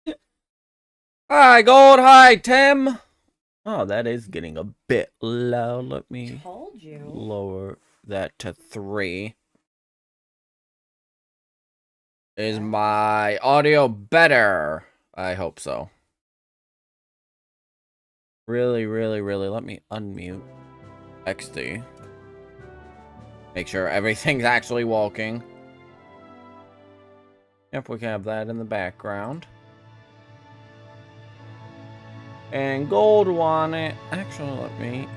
phones. Hi, Gold. Hi, Tim. Oh, that is getting a bit loud. Let me lower that to 3. Is my audio better? I hope so. Really, let me unmute XD. Make sure everything's actually walking. Yep, we can have that in the background. And Gold wanted... Actually, let me...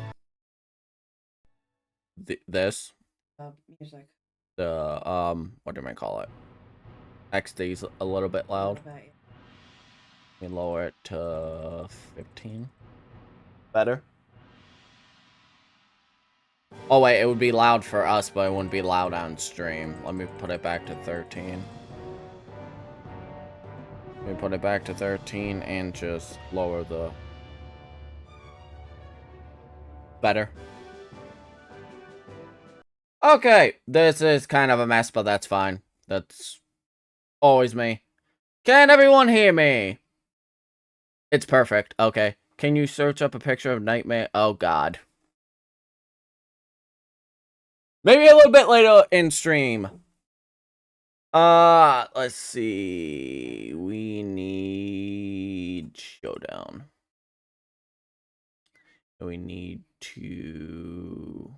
This. Music. The, what do I call it? XD's a little bit loud. Let me lower it to 15. Better? Oh wait, it would be loud for us, but it wouldn't be loud on stream. Let me put it back to 13. Let me put it back to 13 and just lower the... Better. Okay, this is kind of a mess, but that's fine. That's always me. Can everyone hear me? It's perfect. Okay. Can you search up a picture of Nightmare? Oh, God. Maybe a little bit later in stream. Let's see. We need Showdown. We need to...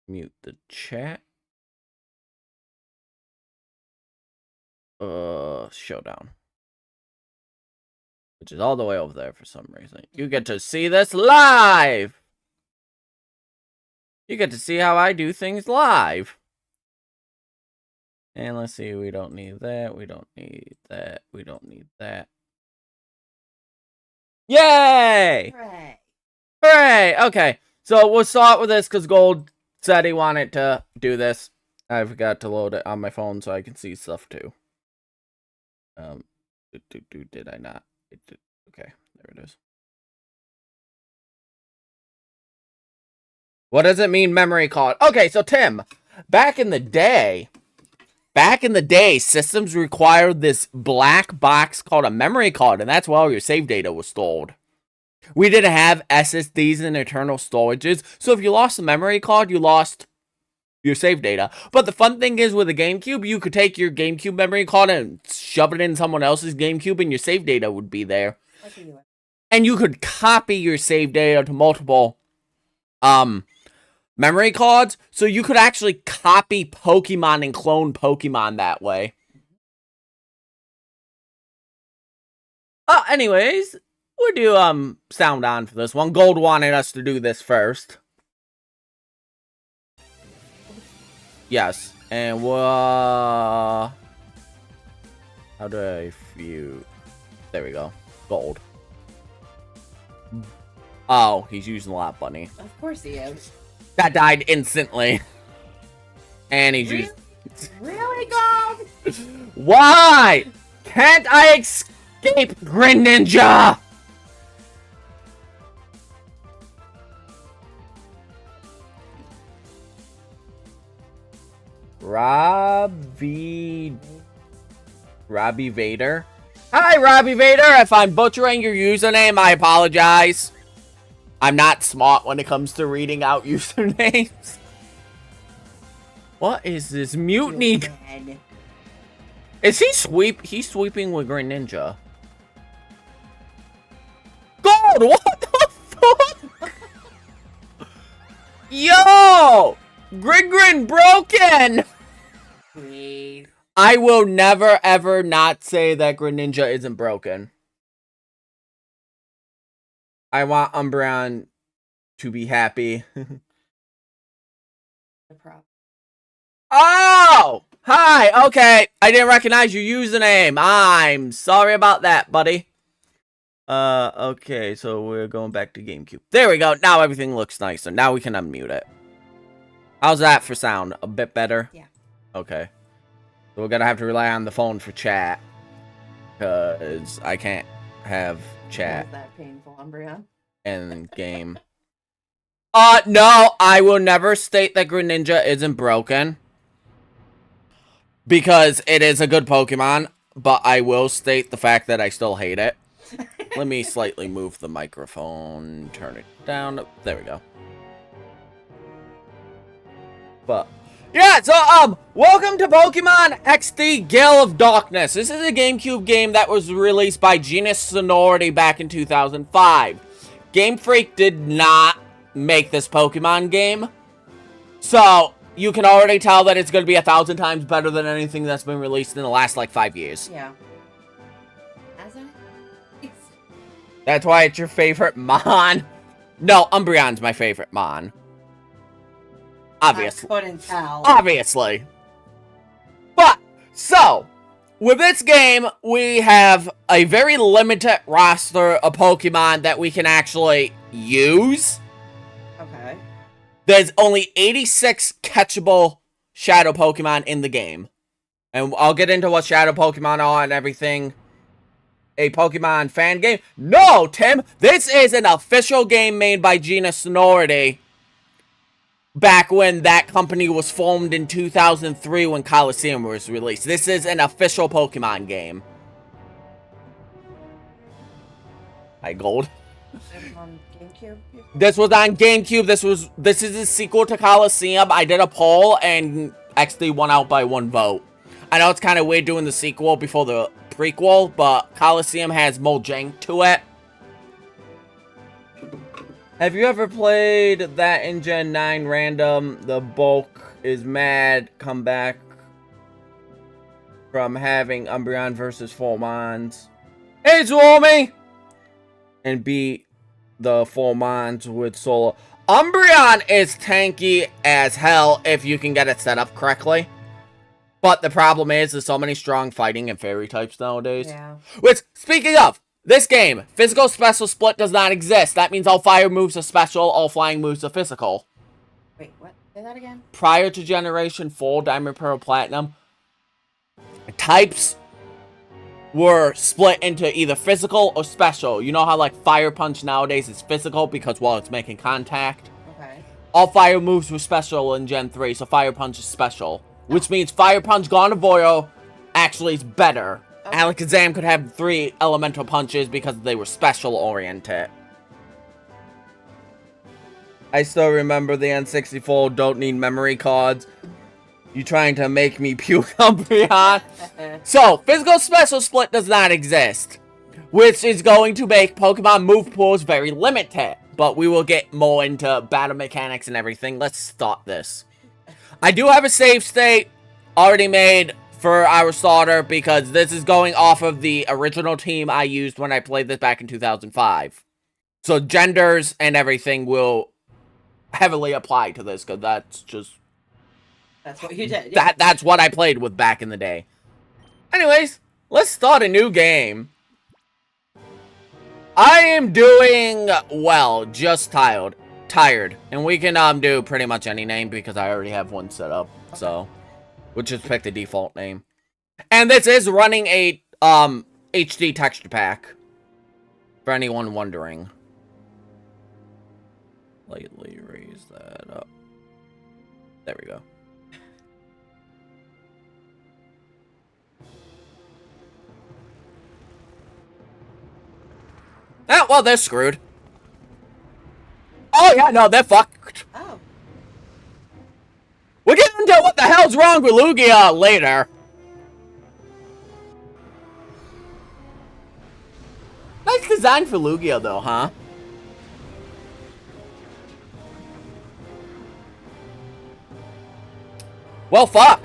mute the chat. Showdown. Which is all the way over there for some reason. You get to see this live! You get to see how I do things live. And let's see, we don't need that, we don't need that, we don't need that. Yay! Hooray! Hooray! Okay, so we'll start with this because Gold said he wanted to do this. I forgot to load it on my phone so I can see stuff too. Did I not? Okay, there it is. What does it mean, memory card? Okay, so Tim, back in the day, systems required this black box called a memory card, and that's where all your save data was stored. We didn't have SSDs and internal storages, so if you lost a memory card, you lost your save data. But the fun thing is with a GameCube, you could take your GameCube memory card and shove it in someone else's GameCube and your save data would be there. And you could copy your save data to multiple memory cards, so you could actually copy Pokemon and clone Pokemon that way. Anyways, we'll do sound on for this one. Gold wanted us to do this first. Yes, and how do I view? There we go. Gold. Oh, he's using a lot, bunny. Of course he is. That died instantly. And he's using... Really, Gold? Why can't I escape, Greninja? Robbie Vader. Hi, Robbie Vader. If I'm butchering your username, I apologize. I'm not smart when it comes to reading out usernames. What is this mutiny? Is he He's sweeping with Greninja. God, what the fuck? Yo! Grin broken! Please. I will never ever not say that Greninja isn't broken. I want Umbreon to be happy. Oh! Hi! Okay, I didn't recognize your username. I'm sorry about that, buddy. Okay, so we're going back to GameCube. There we go. Now everything looks nicer. Now we can unmute it. How's that for sound? A bit better? Yeah. Okay. So we're gonna have to rely on the phone for chat. Because I can't have chat. Was that painful, Umbreon? And game. No, I will never state that Greninja isn't broken. because it is a good Pokemon, but I will state the fact that I still hate it. Let me slightly move the microphone, turn it down. There we go. But yeah, so welcome to Pokemon XD Gale of Darkness. This is a GameCube game that was released by Genius Sonority back in 2005. Game Freak did not make this Pokemon game, so you can already tell that it's going to be 1,000 times better than anything that's been released in the last like 5 years. Yeah. Hasn't it? That's why it's your favorite Mon. No, Umbreon's my favorite Mon. Obviously. I couldn't tell. Obviously. But, so, with this game, we have a very limited roster of Pokemon that we can actually use. Okay. There's only 86 catchable Shadow Pokemon in the game. And I'll get into what Shadow Pokemon are and everything. A Pokemon fan game? No, Tim! This is an official game made by Genius Sonority. Back when that company was formed in 2003 when Coliseum was released. This is an official Pokemon game. Hi, Gold. On GameCube? This was on GameCube. This is a sequel to Coliseum. I did a poll and XD won out by 1 vote. I know it's kind of weird doing the sequel before the prequel, but Coliseum has more jank to it. Have you ever played that in Gen 9 random? The bulk is mad, come back from having Umbreon versus full Mons. Hey, Zomory! And beat the full Mons with solo. Umbreon is tanky as hell if you can get it set up correctly. But the problem is there's so many strong fighting and fairy types nowadays. Yeah. Which, speaking of, this game, physical special split does not exist. That means all fire moves are special, all flying moves are physical. Wait, what? Say that again? Prior to Generation 4, Diamond, Pearl, Platinum, types were split into either physical or special. You know how, like, Fire Punch nowadays is physical because, well, it's making contact? Okay. All fire moves were special in Gen 3, so Fire Punch is special. Which means Fire Punch Gardevoir actually is better. Okay. Alakazam could have 3 elemental punches because they were special oriented. I still remember the N64 don't need memory cards. You trying to make me puke, Umbreon? So, physical special split does not exist. Which is going to make Pokemon move pools very limited. But we will get more into battle mechanics and everything. Let's start this. I do have a save state already made for our starter because this is going off of the original team I used when I played this back in 2005. So genders and everything will heavily apply to this because that's just... That's what you did. Yeah. That's what I played with back in the day. Anyways, let's start a new game. I am doing well, just tired. And we can do pretty much any name because I already have one set up. Okay. So we'll just pick the default name. And this is running a HD texture pack. For anyone wondering. Lightly raise that up. There we go. Oh, well, they're screwed. Oh, yeah, no, they're fucked. Oh. We'll get into what the hell's wrong with Lugia later. Nice design for Lugia, though, huh? Well, fuck.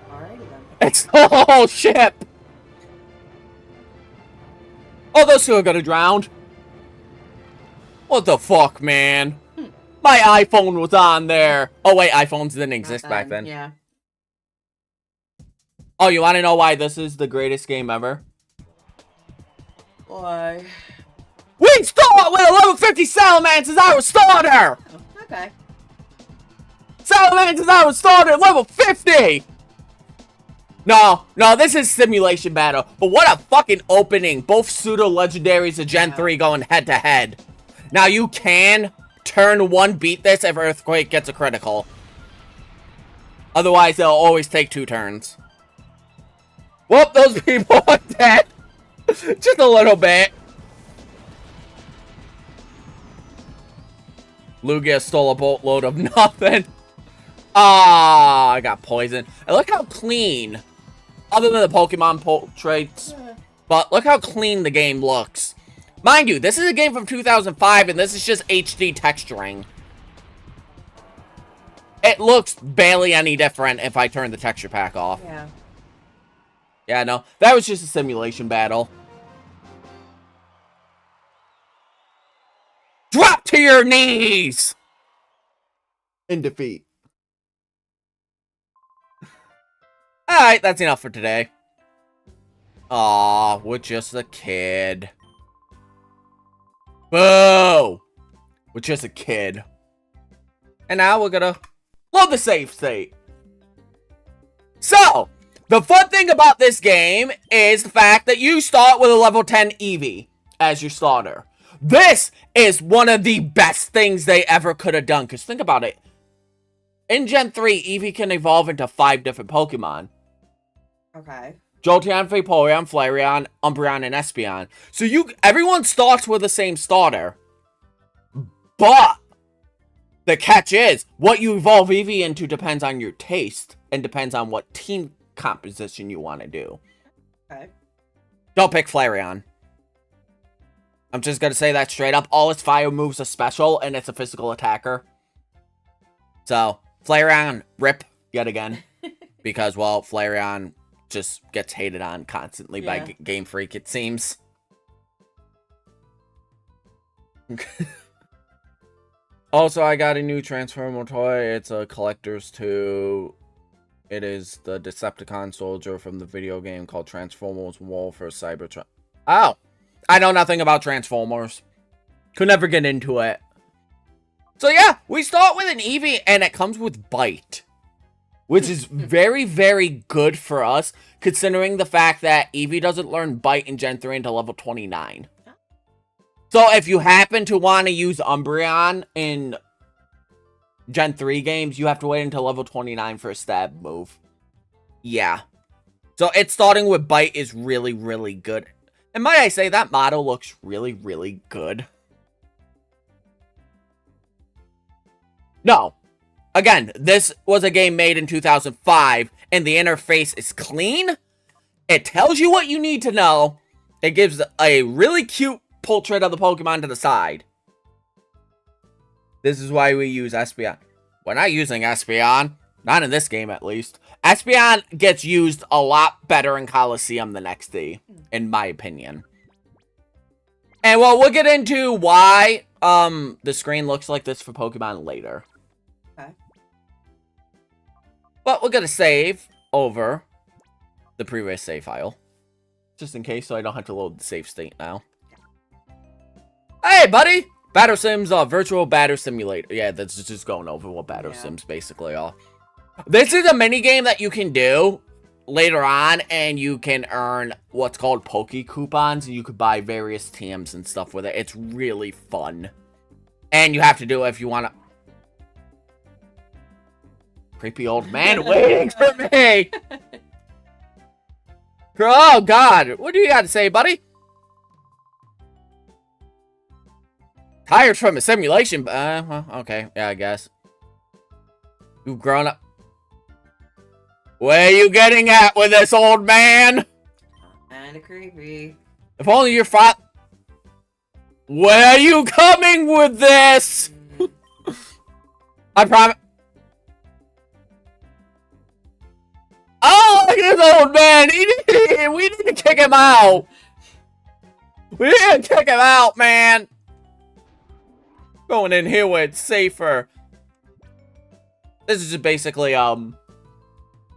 Alrighty then. It's the whole ship. Oh, those two are gonna drown. What the fuck, man? My iPhone was on there. Oh, wait, iPhones didn't exist back then. Yeah. Oh, you want to know why this is the greatest game ever? Why? We start with a level 50 Salamence as our starter! Oh, okay. Salamence is our starter at level 50! No, this is simulation battle. But what a fucking opening. Both pseudo-legendaries of Gen 3 going head-to-head. Now, you can turn 1 beat this if Earthquake gets a critical. Otherwise, they'll always take 2 turns. Whoop, those people are dead. Just a little bit. Lugia stole a boatload of nothing. Ah, I got poisoned. And look how clean, other than the Pokemon portraits, but look how clean the game looks. Mind you, this is a game from 2005, and this is just HD texturing. It looks barely any different if I turn the texture pack off. Yeah. Yeah, no, that was just a simulation battle. Drop to your knees! In defeat. Alright, that's enough for today. Aw, we're just a kid. Boo! We're just a kid. And now we're gonna load the save state. So, the fun thing about this game is the fact that you start with a level 10 Eevee as your starter. This is one of the best things they ever could have done. Because think about it. In Gen 3, Eevee can evolve into 5 different Pokemon. Okay. Jolteon, Vaporeon, Flareon, Umbreon, and Espeon. So everyone starts with the same starter. But the catch is, what you evolve Eevee into depends on your taste. And depends on what team composition you want to do. Okay. Don't pick Flareon. I'm just going to say that straight up. All its fire moves are special, and it's a physical attacker. So, Flareon, rip, yet again. Because, well, Flareon just gets hated on constantly by Game Freak, it seems. Also, I got a new Transformer toy. It's a collector's too. It is the Decepticon soldier from the video game called Transformers War for Cybertron. Oh! I know nothing about Transformers. Could never get into it. So yeah, we start with an Eevee, and it comes with Bite. Which is very, very good for us, considering the fact that Eevee doesn't learn Bite in Gen 3 until level 29. So if you happen to want to use Umbreon in Gen 3 games, you have to wait until level 29 for a stab move. Yeah. So it starting with Bite is really, really good. And might I say, that model looks really, really good. No. Again, this was a game made in 2005, and the interface is clean. It tells you what you need to know. It gives a really cute portrait of the Pokemon to the side. This is why we use Espeon. We're not using Espeon. Not in this game, at least. Espeon gets used a lot better in Coliseum than XD, in my opinion. And, well, we'll get into why the screen looks like this for Pokemon later. Okay. But we're going to save over the previous save file. Just in case, so I don't have to load the save state now. Hey, buddy! Battle Sims are virtual battle simulator. Yeah, that's just going over what Battle Sims basically are. This is a mini game that you can do later on, and you can earn what's called Poke Coupons, and you could buy various TMs and stuff with it. It's really fun. And you have to do it if you want to... Creepy old man waiting for me! Oh, God. What do you got to say, buddy? Tired from a simulation. Okay. Yeah, I guess. You've grown up. Where are you getting at with this, old man? Kinda creepy. If only your father... Where are you coming with this? I promise... Oh, look at this old man! We need to kick him out! We need to kick him out, man! Going in here where it's safer. This is just basically, how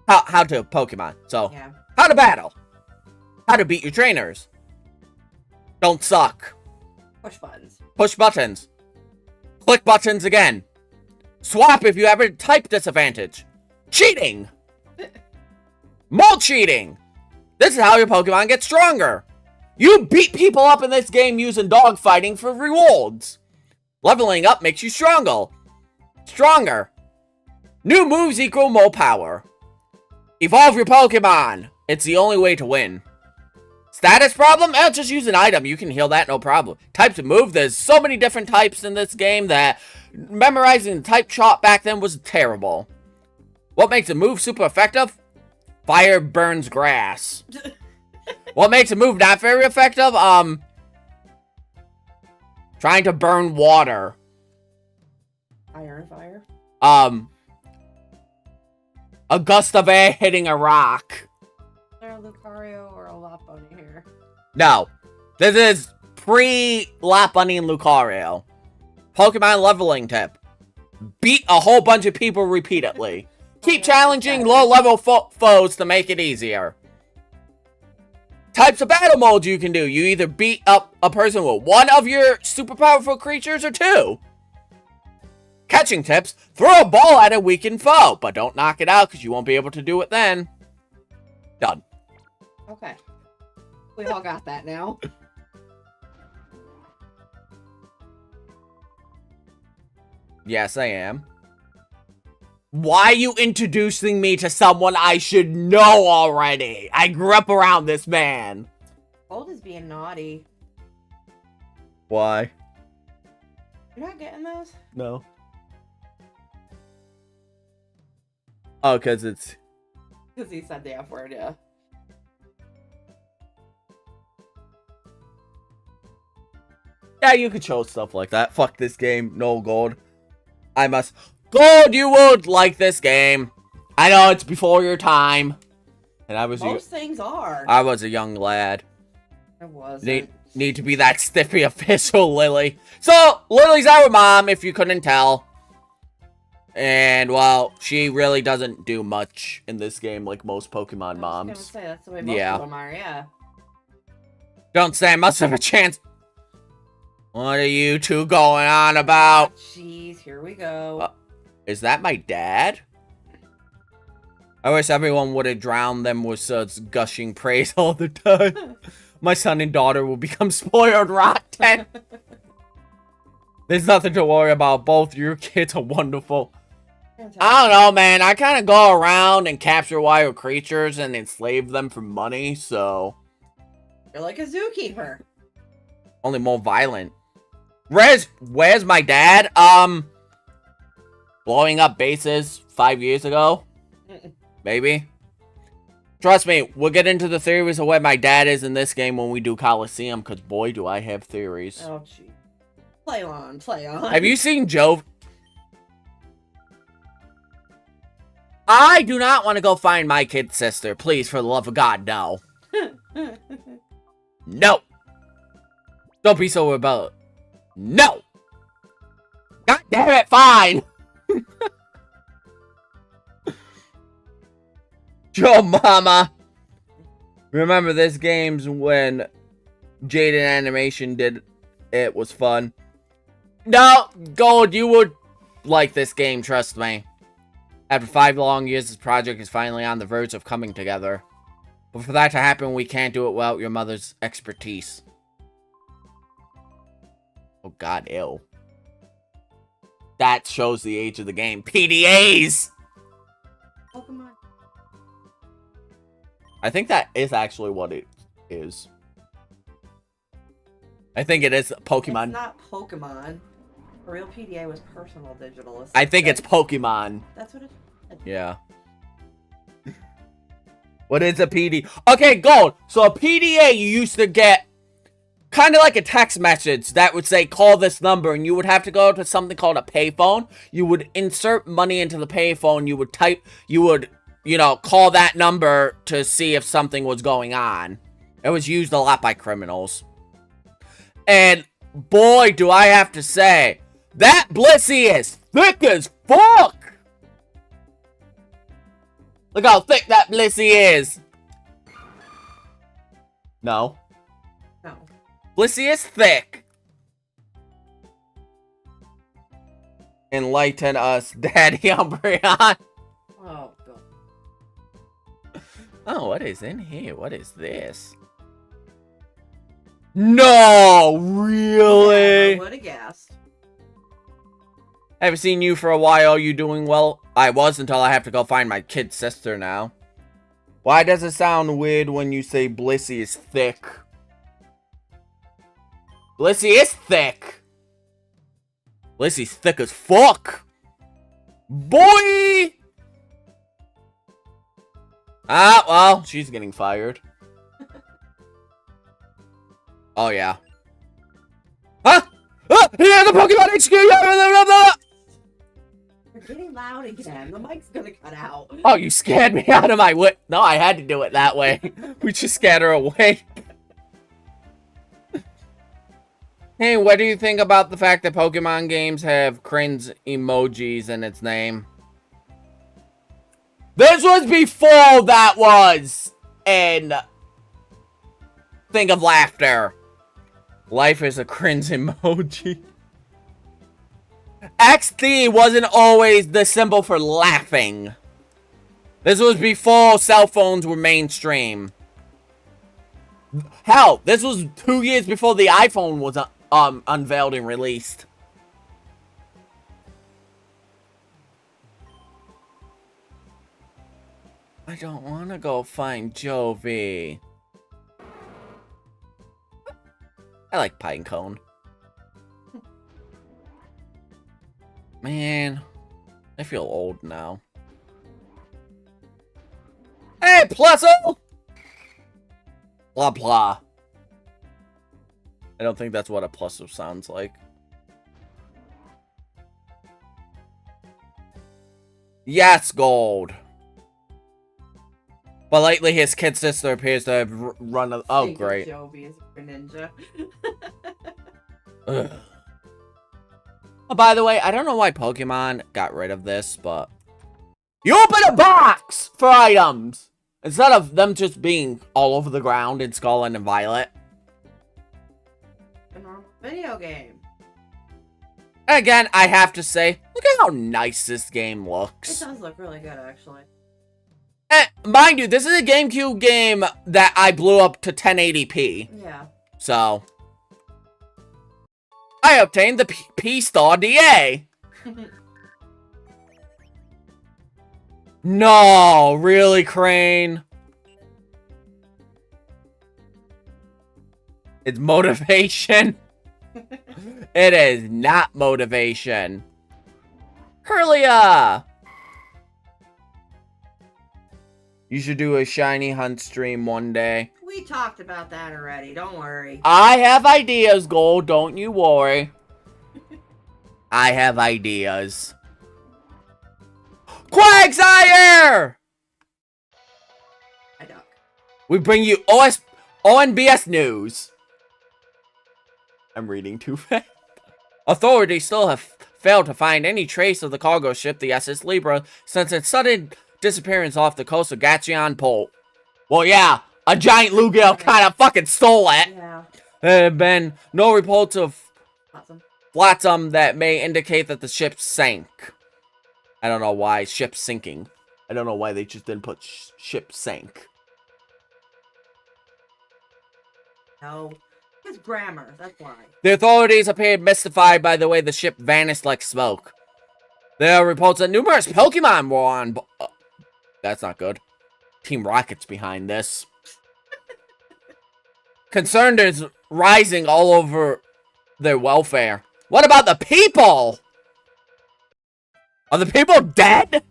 to Pokemon. So, how to battle. How to beat your trainers. Don't suck. Push buttons. Push buttons. Click buttons again. Swap if you have a type disadvantage. Cheating. More cheating. This is how your Pokemon get stronger. You beat people up in this game using dogfighting for rewards. Leveling up makes you stronger. New moves equal more power. Evolve your Pokemon. It's the only way to win. Status problem? Eh, just use an item. You can heal that, no problem. Types of move. There's so many different types in this game that memorizing the type chart back then was terrible. What makes a move super effective? Fire burns grass. What makes a move not very effective? Trying to burn water. Iron fire. A gust of air hitting a rock. Is there a Lucario or a Lopunny here? No. This is pre-Lopunny and Lucario. Pokemon leveling tip. Beat a whole bunch of people repeatedly. Keep challenging low-level foes to make it easier. Types of battle modes you can do. You either beat up a person with one of your super powerful creatures or two. Catching tips. Throw a ball at a weakened foe, but don't knock it out because you won't be able to do it then. Done. Okay. We all got that now. Yes, I am. Why are you introducing me to someone I should know already? I grew up around this man. Gold is being naughty. Why? You're not getting those? No. Oh, because it's... Because he said the F word, yeah. Yeah, you could show stuff like that. Fuck this game. No gold. I must... Gold, you would like this game. I know it's before your time. And I was... Most things are. I was a young lad. I wasn't. Need to be that stiffy official, Lily. So, Lily's our mom, if you couldn't tell. And, well, she really doesn't do much in this game like most Pokemon moms. I was gonna say, that's the way most of them are, yeah. Don't stand much of a chance. What are you two going on about? Jeez, here we go. Is that my dad? I wish everyone would have drowned them with such gushing praise all the time. My son and daughter will become spoiled rotten. There's nothing to worry about. Both your kids are wonderful. Fantastic. I don't know, man. I kind of go around and capture wild creatures and enslave them for money, so... You're like a zookeeper. Only more violent. Where's my dad? Blowing up bases 5 years ago? Maybe. Trust me, we'll get into the theories of where my dad is in this game when we do Coliseum, because boy, do I have theories. Oh, gee. Play on, play on. Have you seen Jove? I do not want to go find my kid sister. Please, for the love of God, no. No. Don't be so rebellious. No. God damn it, fine. Joe Mama. Remember this game's when Jaden Animation did it was fun. No, Gold, you would like this game, trust me. After 5 long years, this project is finally on the verge of coming together. But for that to happen, we can't do it without your mother's expertise. Oh god, ew. That shows the age of the game. PDAs! Pokemon. I think that is actually what it is. I think it is Pokemon. It's not Pokemon. A real PDA was personal digital. I think it's Pokemon. That's what it is. Yeah. What is a PD? Okay, Gold. So a PDA you used to get kind of like a text message that would say, call this number, and you would have to go to something called a payphone. You would insert money into the payphone. You would, you know, call that number to see if something was going on. It was used a lot by criminals. And boy, do I have to say, that Blissey is thick as fuck! Look how thick that Blissey is! No. No. Blissey is thick. Enlighten us, Daddy Umbreon. Oh, God. Oh, what is in here? What is this? No, really? Yeah, I would have guessed. I haven't seen you for a while. You doing well? I was until I have to go find my kid sister now. Why does it sound weird when you say Blissey is thick? Blissey is thick. Blissey's thick as fuck. Boy! Ah, well, she's getting fired. Oh, yeah. Huh? Ah, yeah, the Pokemon HQ! You're getting loud again. The mic's gonna cut out. Oh, you scared me out of my wit. No, I had to do it that way. We just scatter away. Hey, what do you think about the fact that Pokemon games have cringe emojis in its name? This was before that was an thing of laughter. Life is a cringe emoji. XD wasn't always the symbol for laughing. This was before cell phones were mainstream. Hell, this was 2 years before the iPhone was unveiled and released. I don't want to go find Jovi. I like Pinecone. Man, I feel old now. Hey, Plusso! Blah, blah. I don't think that's what a Plusso sounds like. Yes, Gold. But lately, his kid sister appears to have run a... Oh, great. Jovi is a ninja. Ugh. Oh, by the way, I don't know why Pokemon got rid of this, but... You open a box for items! Instead of them just being all over the ground in Scarlet and Violet. A normal video game. Again, I have to say, look at how nice this game It looks. does look really good, actually. Mind you, this is a GameCube game that I blew up to 1080p. Yeah. So... I obtained the P-Star DA! No, really, Crane? It's motivation. It is not motivation. Curlia! You should do a shiny hunt stream one day. We talked about that already, don't worry. I have ideas, Gold, don't you worry. I have ideas. Quagsire! I duck. We bring you ONBS news. I'm reading too fast. Authorities still have failed to find any trace of the cargo ship, the SS Libra, since its sudden disappearance off the coast of Gatcheon Port. Well, yeah, a giant Lugia kind of fucking stole it. Yeah. There have been no reports of Awesome. flotsam that may indicate that the ship sank. I don't know why ship sinking. I don't know why they just didn't put ship sank. No. It's grammar, that's why. The authorities appeared mystified by the way the ship vanished like smoke. There are reports that numerous Pokemon were on that's not good. Team Rocket's behind this. Concern is rising all over their welfare. What about the people? Are the people dead?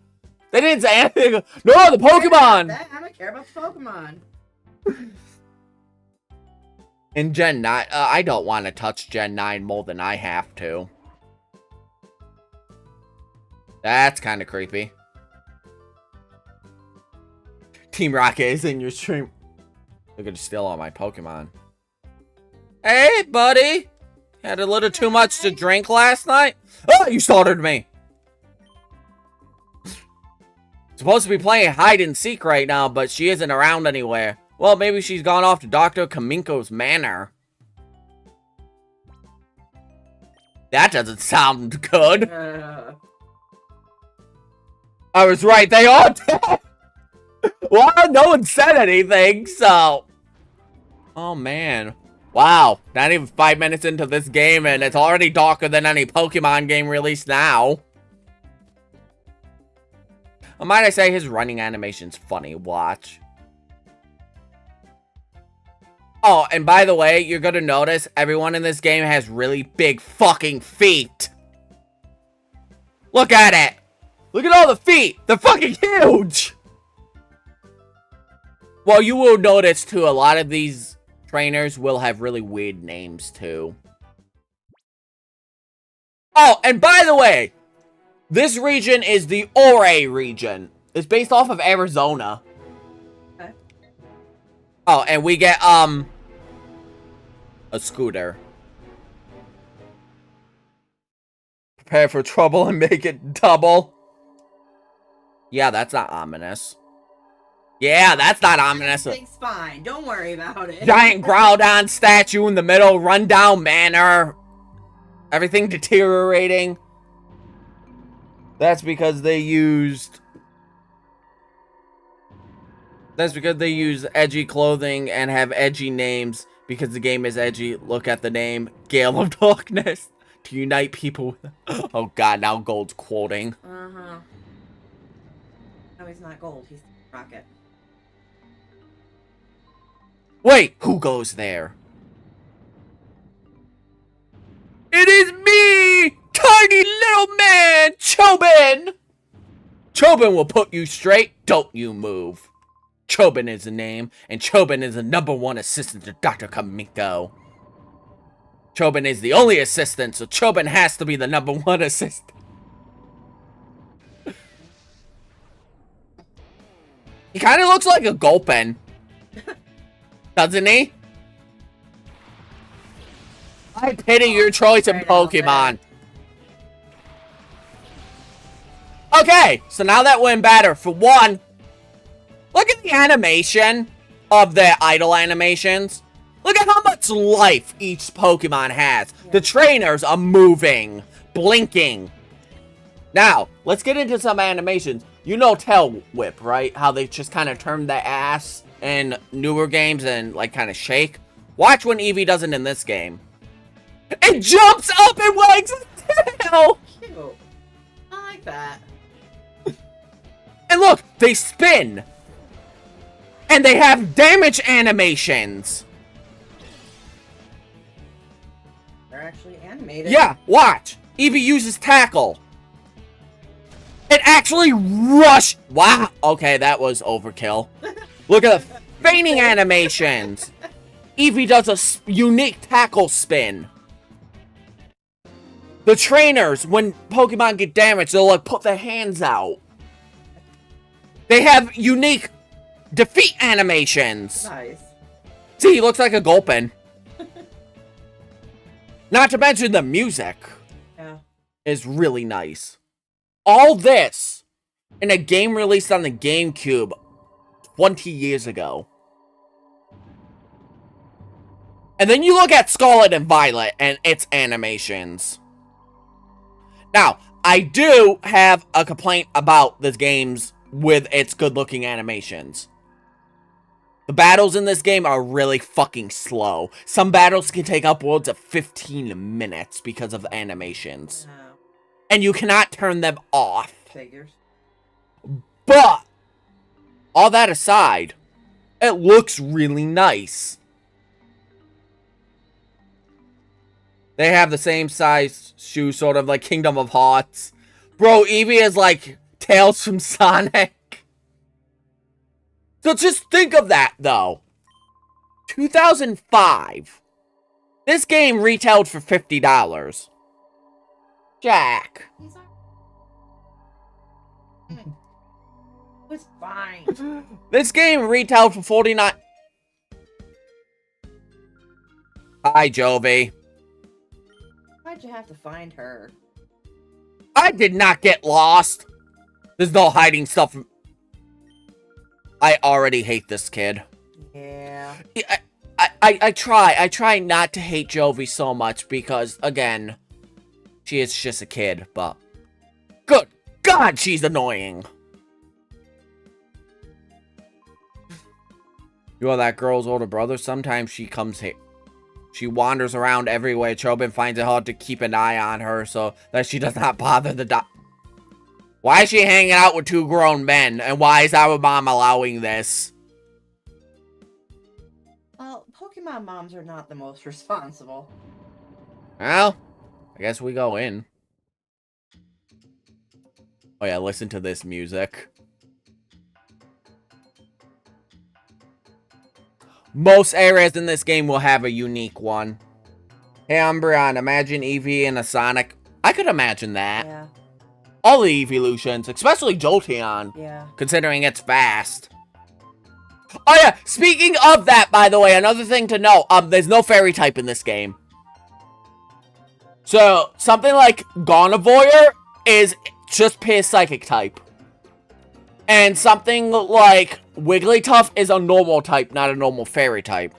They didn't say anything. No, the Pokemon! I don't care about the Pokemon. In Gen 9, I don't want to touch Gen 9 more than I have to. That's kind of creepy. Team Rocket is in your stream. They're gonna steal all my Pokemon. Hey, buddy! Had a little too much to drink last night? Oh, you slaughtered me! Supposed to be playing hide and seek right now, but she isn't around anywhere. Well, maybe she's gone off to Dr. Kaminko's manor. That doesn't sound good. I was right, they are dead! Well, no one said anything, so... Oh, man. Wow, not even 5 minutes into this game, and it's already darker than any Pokemon game released now. Might I say, his running animation's funny. Watch. Oh, and by the way, you're gonna notice everyone in this game has really big fucking feet. Look at it. Look at all the feet. They're fucking huge. Well, you will notice, too, a lot of these trainers will have really weird names, too. Oh, and by the way, this region is the Ore region. It's based off of Arizona. Okay. Oh, and we get, a scooter. Prepare for trouble and make it double. Yeah, that's not ominous. Yeah, that's not ominous. Everything's fine. Don't worry about it. Giant Groudon statue in the middle, rundown manor. Everything deteriorating. That's because they used... That's because they use edgy clothing and have edgy names. Because the game is edgy. Look at the name. Gale of Darkness. To unite people with... Oh god, now Gold's quoting. Uh-huh. No, he's not Gold. He's Rocket. Wait, who goes there? It is me! Tiny little man, Chobin! Chobin will put you straight, don't you move. Chobin is the name, and Chobin is the #1 assistant to Dr. Kamiko. Chobin is the only assistant, so Chobin has to be the #1 assistant. He kind of looks like a Gulpin. Doesn't he? I pity your choice in Pokemon. Okay, so now that we're in batter, for one, look at the animation of the idle animations. Look at how much life each Pokemon has. The trainers are moving, blinking. Now, let's get into some animations. You know Tail Whip, right? How they just kind of turn their ass in newer games and, like, kind of shake. Watch when Eevee does it in this game. It jumps up and wags its tail! Cute. I like that. And look, they spin! And they have damage animations! They're actually animated. Yeah, watch! Eevee uses tackle. It actually rush. Wow. Okay, that was overkill. Look at the feigning animations. Eevee does a unique tackle spin. The trainers, when Pokemon get damaged, they'll like put their hands out. They have unique defeat animations. Nice. See, he looks like a Gulpin. Not to mention the music. Yeah. Is really nice. All this in a game released on the GameCube 20 years ago. And then you look at Scarlet and Violet and its animations. Now, I do have a complaint about this game's with its good-looking animations. The battles in this game are really fucking slow. Some battles can take upwards of 15 minutes because of animations. No. And you cannot turn them off. Figures. But, all that aside, it looks really nice. They have the same size shoe, sort of like Kingdom of Hearts. Bro, Eevee is like Tails from Sonic. So just think of that, though. 2005. This game retailed for $50. Jack. He's it was fine. This game retailed for 49. Hi, Jovi. Why'd you have to find her? I did not get lost. There's no hiding stuff. I already hate this kid. Yeah. I try not to hate Jovi so much because, again, she is just a kid, but good God, she's annoying. You are that girl's older brother? Sometimes she comes here. She wanders around everywhere. Chobin finds it hard to keep an eye on her so that she does not bother the doc. Why is she hanging out with 2 grown men? And why is our mom allowing this? Well, Pokemon Pokemon moms are not the most responsible. Well, I guess we go in. Oh yeah, listen to this music. Most areas in this game will have a unique one. Hey, Umbreon, imagine Eevee and a Sonic. I could imagine that. Yeah. All the evolutions, especially Jolteon. Yeah. Considering it's fast. Oh yeah, speaking of that, by the way, another thing to know, there's no fairy type in this game. So, something like Gardevoir is just pure psychic type. And something like Wigglytuff is a normal type, not a normal fairy type.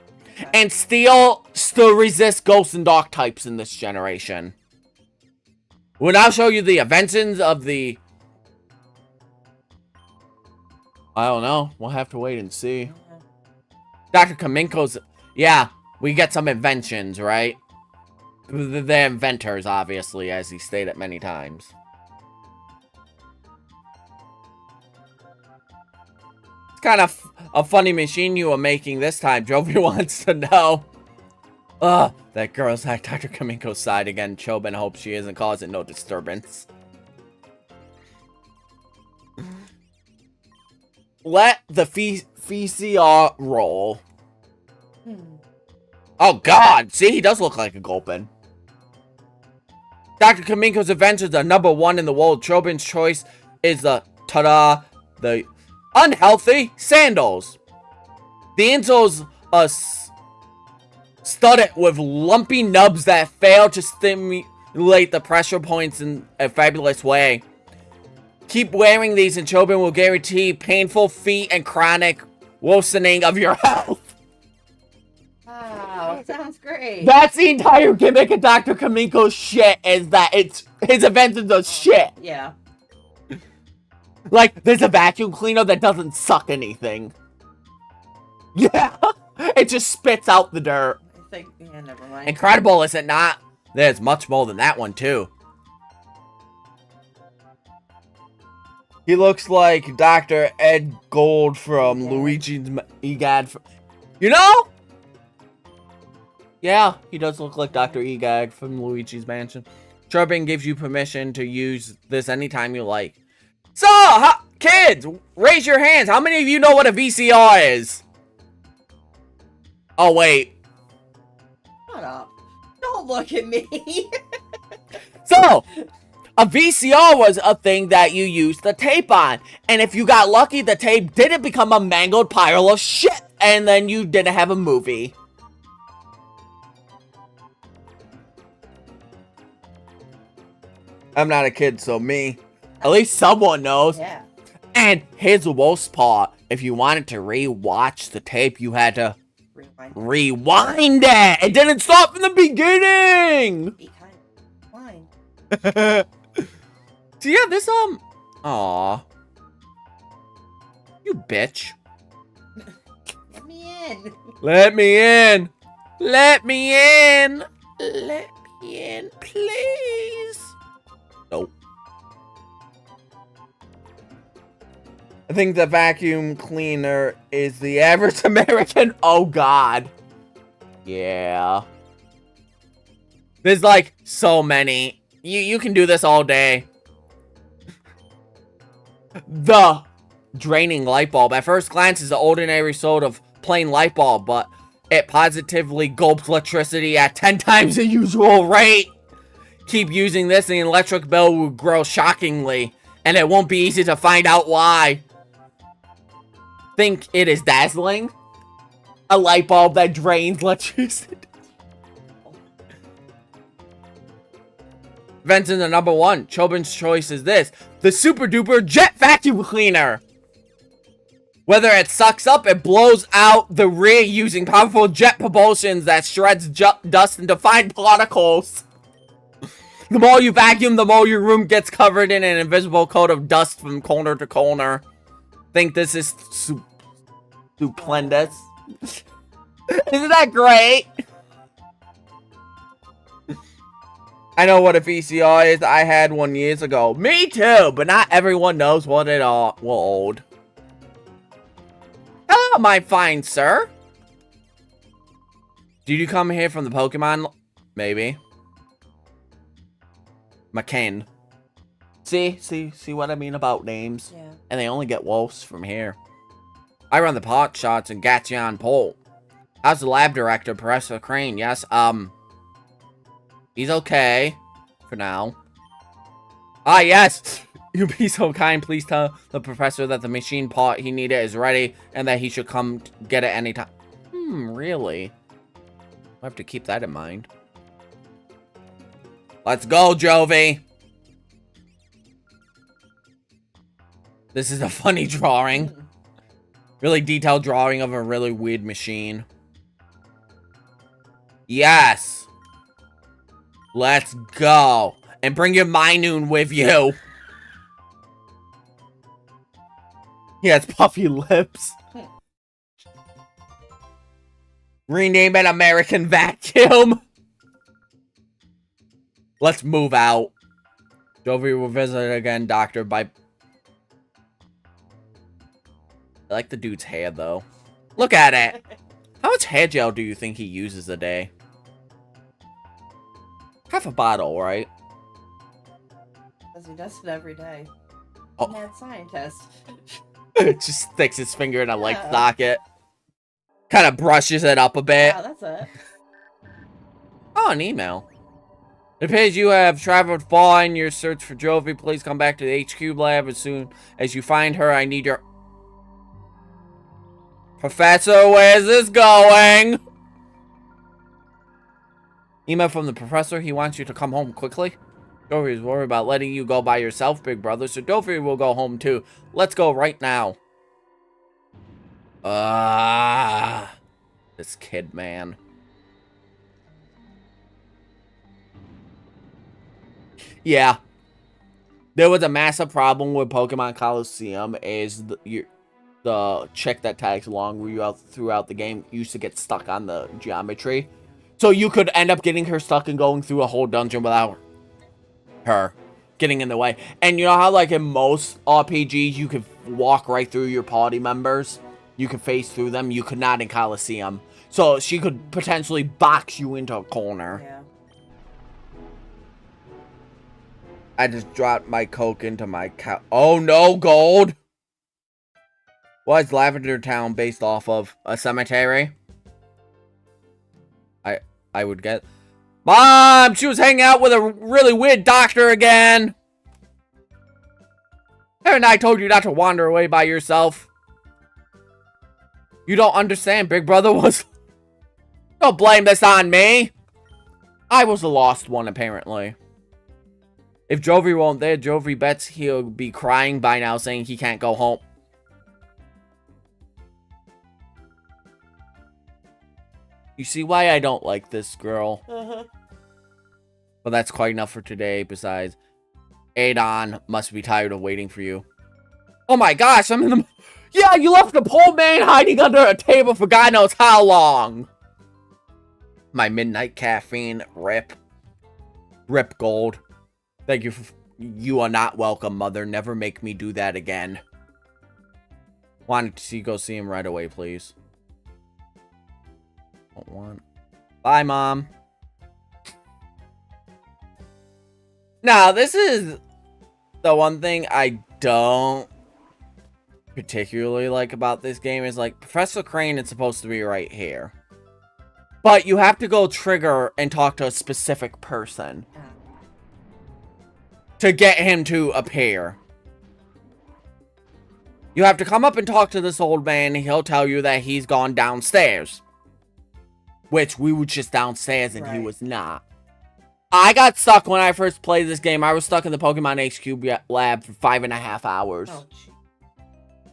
And Steel still resists ghost and dark types in this generation. We'll now show you the inventions of the... I don't know. We'll have to wait and see. Dr. Kaminko's... Yeah, we get some inventions, right? They're inventors, obviously, as he stated many times. It's kind of a funny machine you were making this time. Jovi wants to know. Ugh, that girl's at Dr. Kaminko's side again. Chobin hopes she isn't causing no disturbance. Let the VCR roll. Oh god, see, he does look like a Gulpin. Dr. Kaminko's adventures are #1 in the world. Chobin's choice is the, ta-da, the unhealthy sandals. The insoles are studded with lumpy nubs that fail to stimulate the pressure points in a fabulous way. Keep wearing these and Chobin will guarantee painful feet and chronic worsening of your health. Wow, sounds great. That's the entire gimmick of Dr. Kaminko's shit, is that it's his inventions are shit. Yeah. Like, there's a vacuum cleaner that doesn't suck anything. Yeah, it just spits out the dirt. I think, yeah, never mind. Incredible, is it not? There's much more than that one, too. He looks like Dr. Ed Gold from Luigi's Egad. You know? Yeah, he does look like Dr. Egad from Luigi's Mansion. Chobin gives you permission to use this anytime you like. So, kids, raise your hands. How many of you know what a VCR is? Oh, wait. Shut up. Don't look at me. So, a VCR was a thing that you used the tape on. And if you got lucky, the tape didn't become a mangled pile of shit. And then you didn't have a movie. I'm not a kid, so me. At least someone knows. Yeah. And here's the worst part. If you wanted to re-watch the tape, you had to rewind it. It didn't stop from the beginning. Be kind. So yeah, this, aw. You bitch. Let me in. Let me in. Let me in. Let me in, please. Nope. I think the vacuum cleaner is the average American. Oh, God. Yeah. There's, like, so many. You can do this all day. The draining light bulb. At first glance, is the ordinary sort of plain light bulb, but it positively gulps electricity at 10 times the usual rate. Keep using this and the electric bill will grow shockingly, and it won't be easy to find out why. Think it is dazzling? A light bulb that drains electricity. Invention #1. Chobin's choice is this. The super duper jet vacuum cleaner. Whether it sucks up, it blows out the rear using powerful jet propulsions that shreds dust into fine particles. The more you vacuum, the more your room gets covered in an invisible coat of dust from corner to corner. Think this is stupendous. Isn't that great? I know what a VCR is. I had one years ago. Me too, but not everyone knows what it all will hold. Hello, my fine sir. Did you come here from the Pokemon? Maybe. McCain. See what I mean about names? Yeah. And they only get worse from here. I run the pot shots and Gatsion Pole. How's the lab director, Professor Crane? Yes, he's okay. For now. Ah, yes! You'd be so kind. Please tell the professor that the machine part he needed is ready and that he should come get it anytime. Really? I have to keep that in mind. Let's go, Jovi! This is a funny drawing. Really detailed drawing of a really weird machine. Yes! Let's go! And bring your Minoon with you! He has puffy lips. Rename it American Vacuum! Let's move out. Jovi will visit again, Doctor, by... I like the dude's hair, though. Look at it! How much hair gel do you think he uses a day? Half a bottle, right? Because he does it every day. Oh. Mad scientist. Just sticks his finger in a light socket. Kind of brushes it up a bit. Yeah, that's it. Oh, an email. It appears you have traveled far in your search for Jovi. Please come back to the HQ lab as soon as you find her. I need your... Professor, where's this going? Email from the professor. He wants you to come home quickly. Jovi is worried about letting you go by yourself, big brother, so Jovi will go home too. Let's go right now. This kid, man. Yeah. There was a massive problem with Pokemon Coliseum is the chick that tags along with you throughout the game used to get stuck on the geometry. So you could end up getting her stuck and going through a whole dungeon without her getting in the way. And you know how like in most RPGs you could walk right through your party members? You could phase through them. You could not in Coliseum. So she could potentially box you into a corner. Yeah. I just dropped my Coke into my cow. Oh no, Gold! What is Lavender Town based off of? A cemetery? I would get... Mom! She was hanging out with a really weird doctor again! Haven't I told you not to wander away by yourself? You don't understand, Big Brother was... Don't blame this on me! I was the lost one, apparently. If Jovi won't there, Jovi bets he'll be crying by now, saying he can't go home. You see why I don't like this girl? But that's quite enough for today. Besides, Adon must be tired of waiting for you. Oh my gosh, I'm in the... Yeah, you left the poor man hiding under a table for God knows how long. My midnight caffeine, rip. Rip, Gold. Thank you for... You are not welcome, Mother. Never make me do that again. Wanted to go see him right away, please. Don't want... Bye, Mom. Now, this is the one thing I don't particularly like about this game is like Professor Crane is supposed to be right here. But you have to go trigger and talk to a specific person to get him to appear. You have to come up and talk to this old man. He'll tell you that he's gone downstairs. Which we were just downstairs and he was not. I got stuck when I first played this game. I was stuck in the Pokemon HQ lab for 5.5 hours. Oh,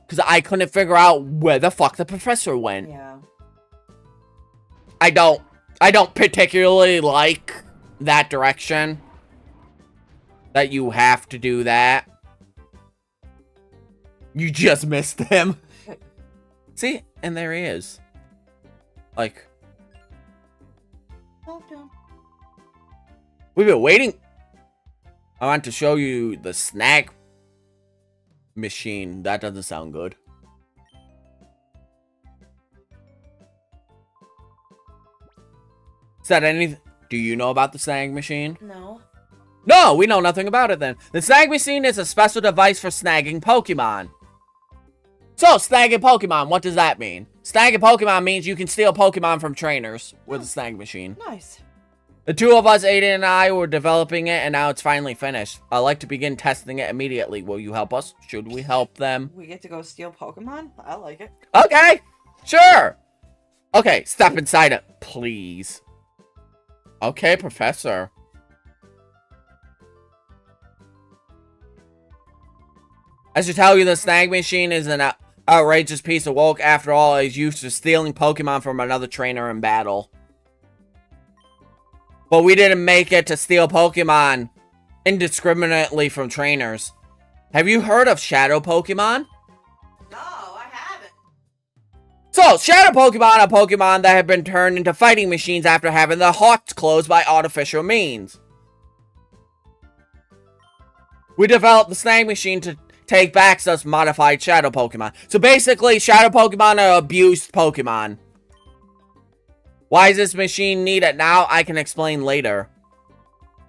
because I couldn't figure out where the fuck the professor went. yeah. I don't particularly like that direction. That you have to do that. You just missed him. See? And there he is. Like... We've been waiting. I want to show you the snack machine. That doesn't sound good. Said anything? Do you know about the snag machine? No. No, we know nothing about it then. The snag machine is a special device for snagging Pokemon. So, snagging Pokemon, what does that mean? Snagging Pokemon means you can steal Pokemon from trainers with a snag machine. Nice. The two of us, Aiden and I, were developing it, and now it's finally finished. I'd like to begin testing it immediately. Will you help us? Should we help them? We get to go steal Pokemon? I like it. Okay, sure. Okay, step inside it, please. Okay, Professor. I should tell you the snag machine is an outrageous piece of work. After all, it is used for stealing Pokemon from another trainer in battle. But we didn't make it to steal Pokemon indiscriminately from trainers. Have you heard of Shadow Pokemon? No, I haven't. So, Shadow Pokemon are Pokemon that have been turned into fighting machines after having their hearts closed by artificial means. We developed the snag machine to take back such modified Shadow Pokemon. So basically, Shadow Pokemon are abused Pokemon. Why is this machine needed now? I can explain later.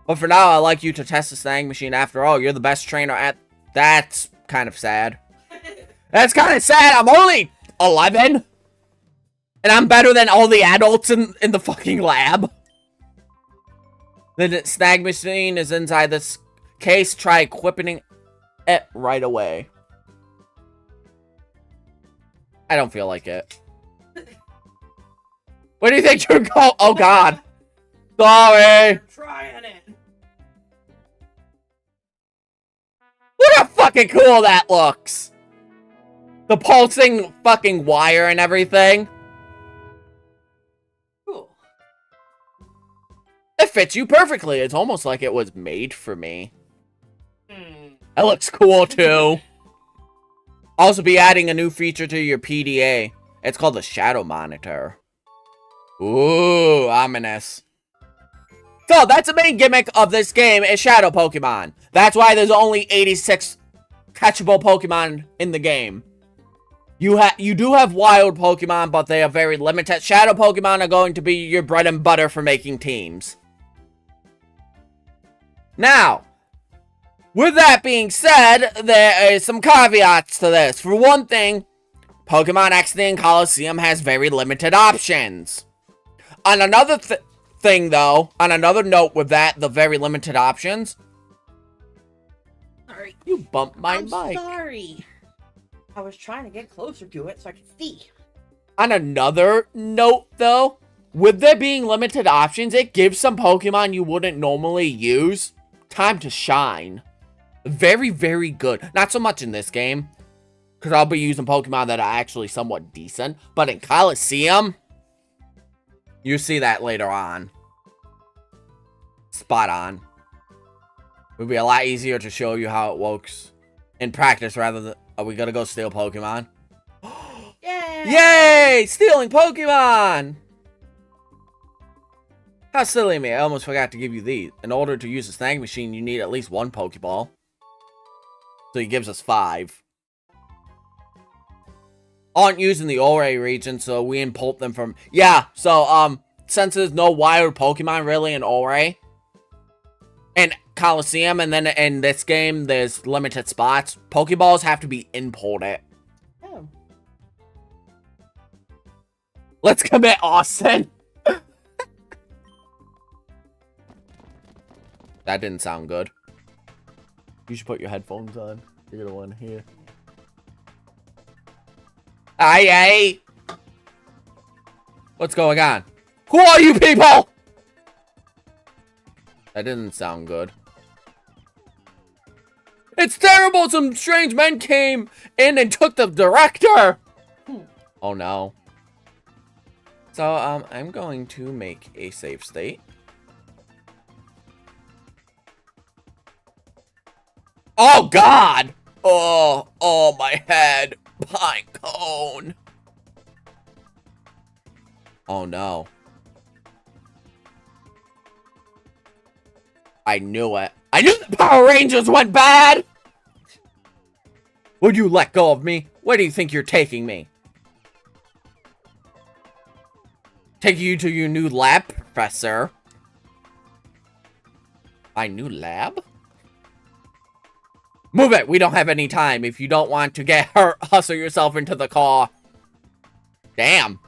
But for now, I'd like you to test the snag machine. After all, you're the best trainer at... That's kind of sad. That's kind of sad. I'm only 11. And I'm better than all the adults in the fucking lab. The snag machine is inside this case. Try equipping it right away. I don't feel like it. What do you think you're going? Oh god. Sorry. I'm trying it. Look how fucking cool that looks. The pulsing fucking wire and everything. Cool. It fits you perfectly. It's almost like it was made for me. That looks cool too. Also be adding a new feature to your PDA. It's called the Shadow Monitor. Ooh, ominous. So, that's the main gimmick of this game, is Shadow Pokemon. That's why there's only 86 catchable Pokemon in the game. You do have wild Pokemon, but they are very limited. Shadow Pokemon are going to be your bread and butter for making teams. Now, with that being said, there is some caveats to this. For one thing, Pokemon XD and Coliseum has very limited options. On another thing, though, on another note with that, the very limited options. Sorry. You bumped my I'm mic. sorry. I was trying to get closer to it so I could see. On another note, though, with there being limited options, it gives some Pokemon you wouldn't normally use time to shine. Very, very good. Not so much in this game, because I'll be using Pokemon that are actually somewhat decent. But in Coliseum, you see that later on. Spot on. It would be a lot easier to show you how it works in practice rather than... Are we gonna go steal Pokemon? Yay! Yay! Stealing Pokemon! How silly of me. I almost forgot to give you these. In order to use a snag machine, you need at least one Pokeball. So he gives us 5. Aren't used in the Ore region, so we import them from... Yeah, so, since there's no wild Pokemon really in Ore and Coliseum, and then in this game, there's limited spots, Pokeballs have to be imported. Oh. Let's commit Austin! That didn't sound good. You should put your headphones on. You're gonna want to hear. Aye. What's going on? Who are you people? That didn't sound good. It's terrible! Some strange men came in and took the director! Oh no. So, I'm going to make a save state. Oh god! Oh, my head. Pine cone. Oh no. I knew it. I knew the Power Rangers went bad! Would you let go of me? Where do you think you're taking me? Taking you to your new lab? Professor. My new lab? Move it! We don't have any time. If you don't want to get hurt, hustle yourself into the car. Damn.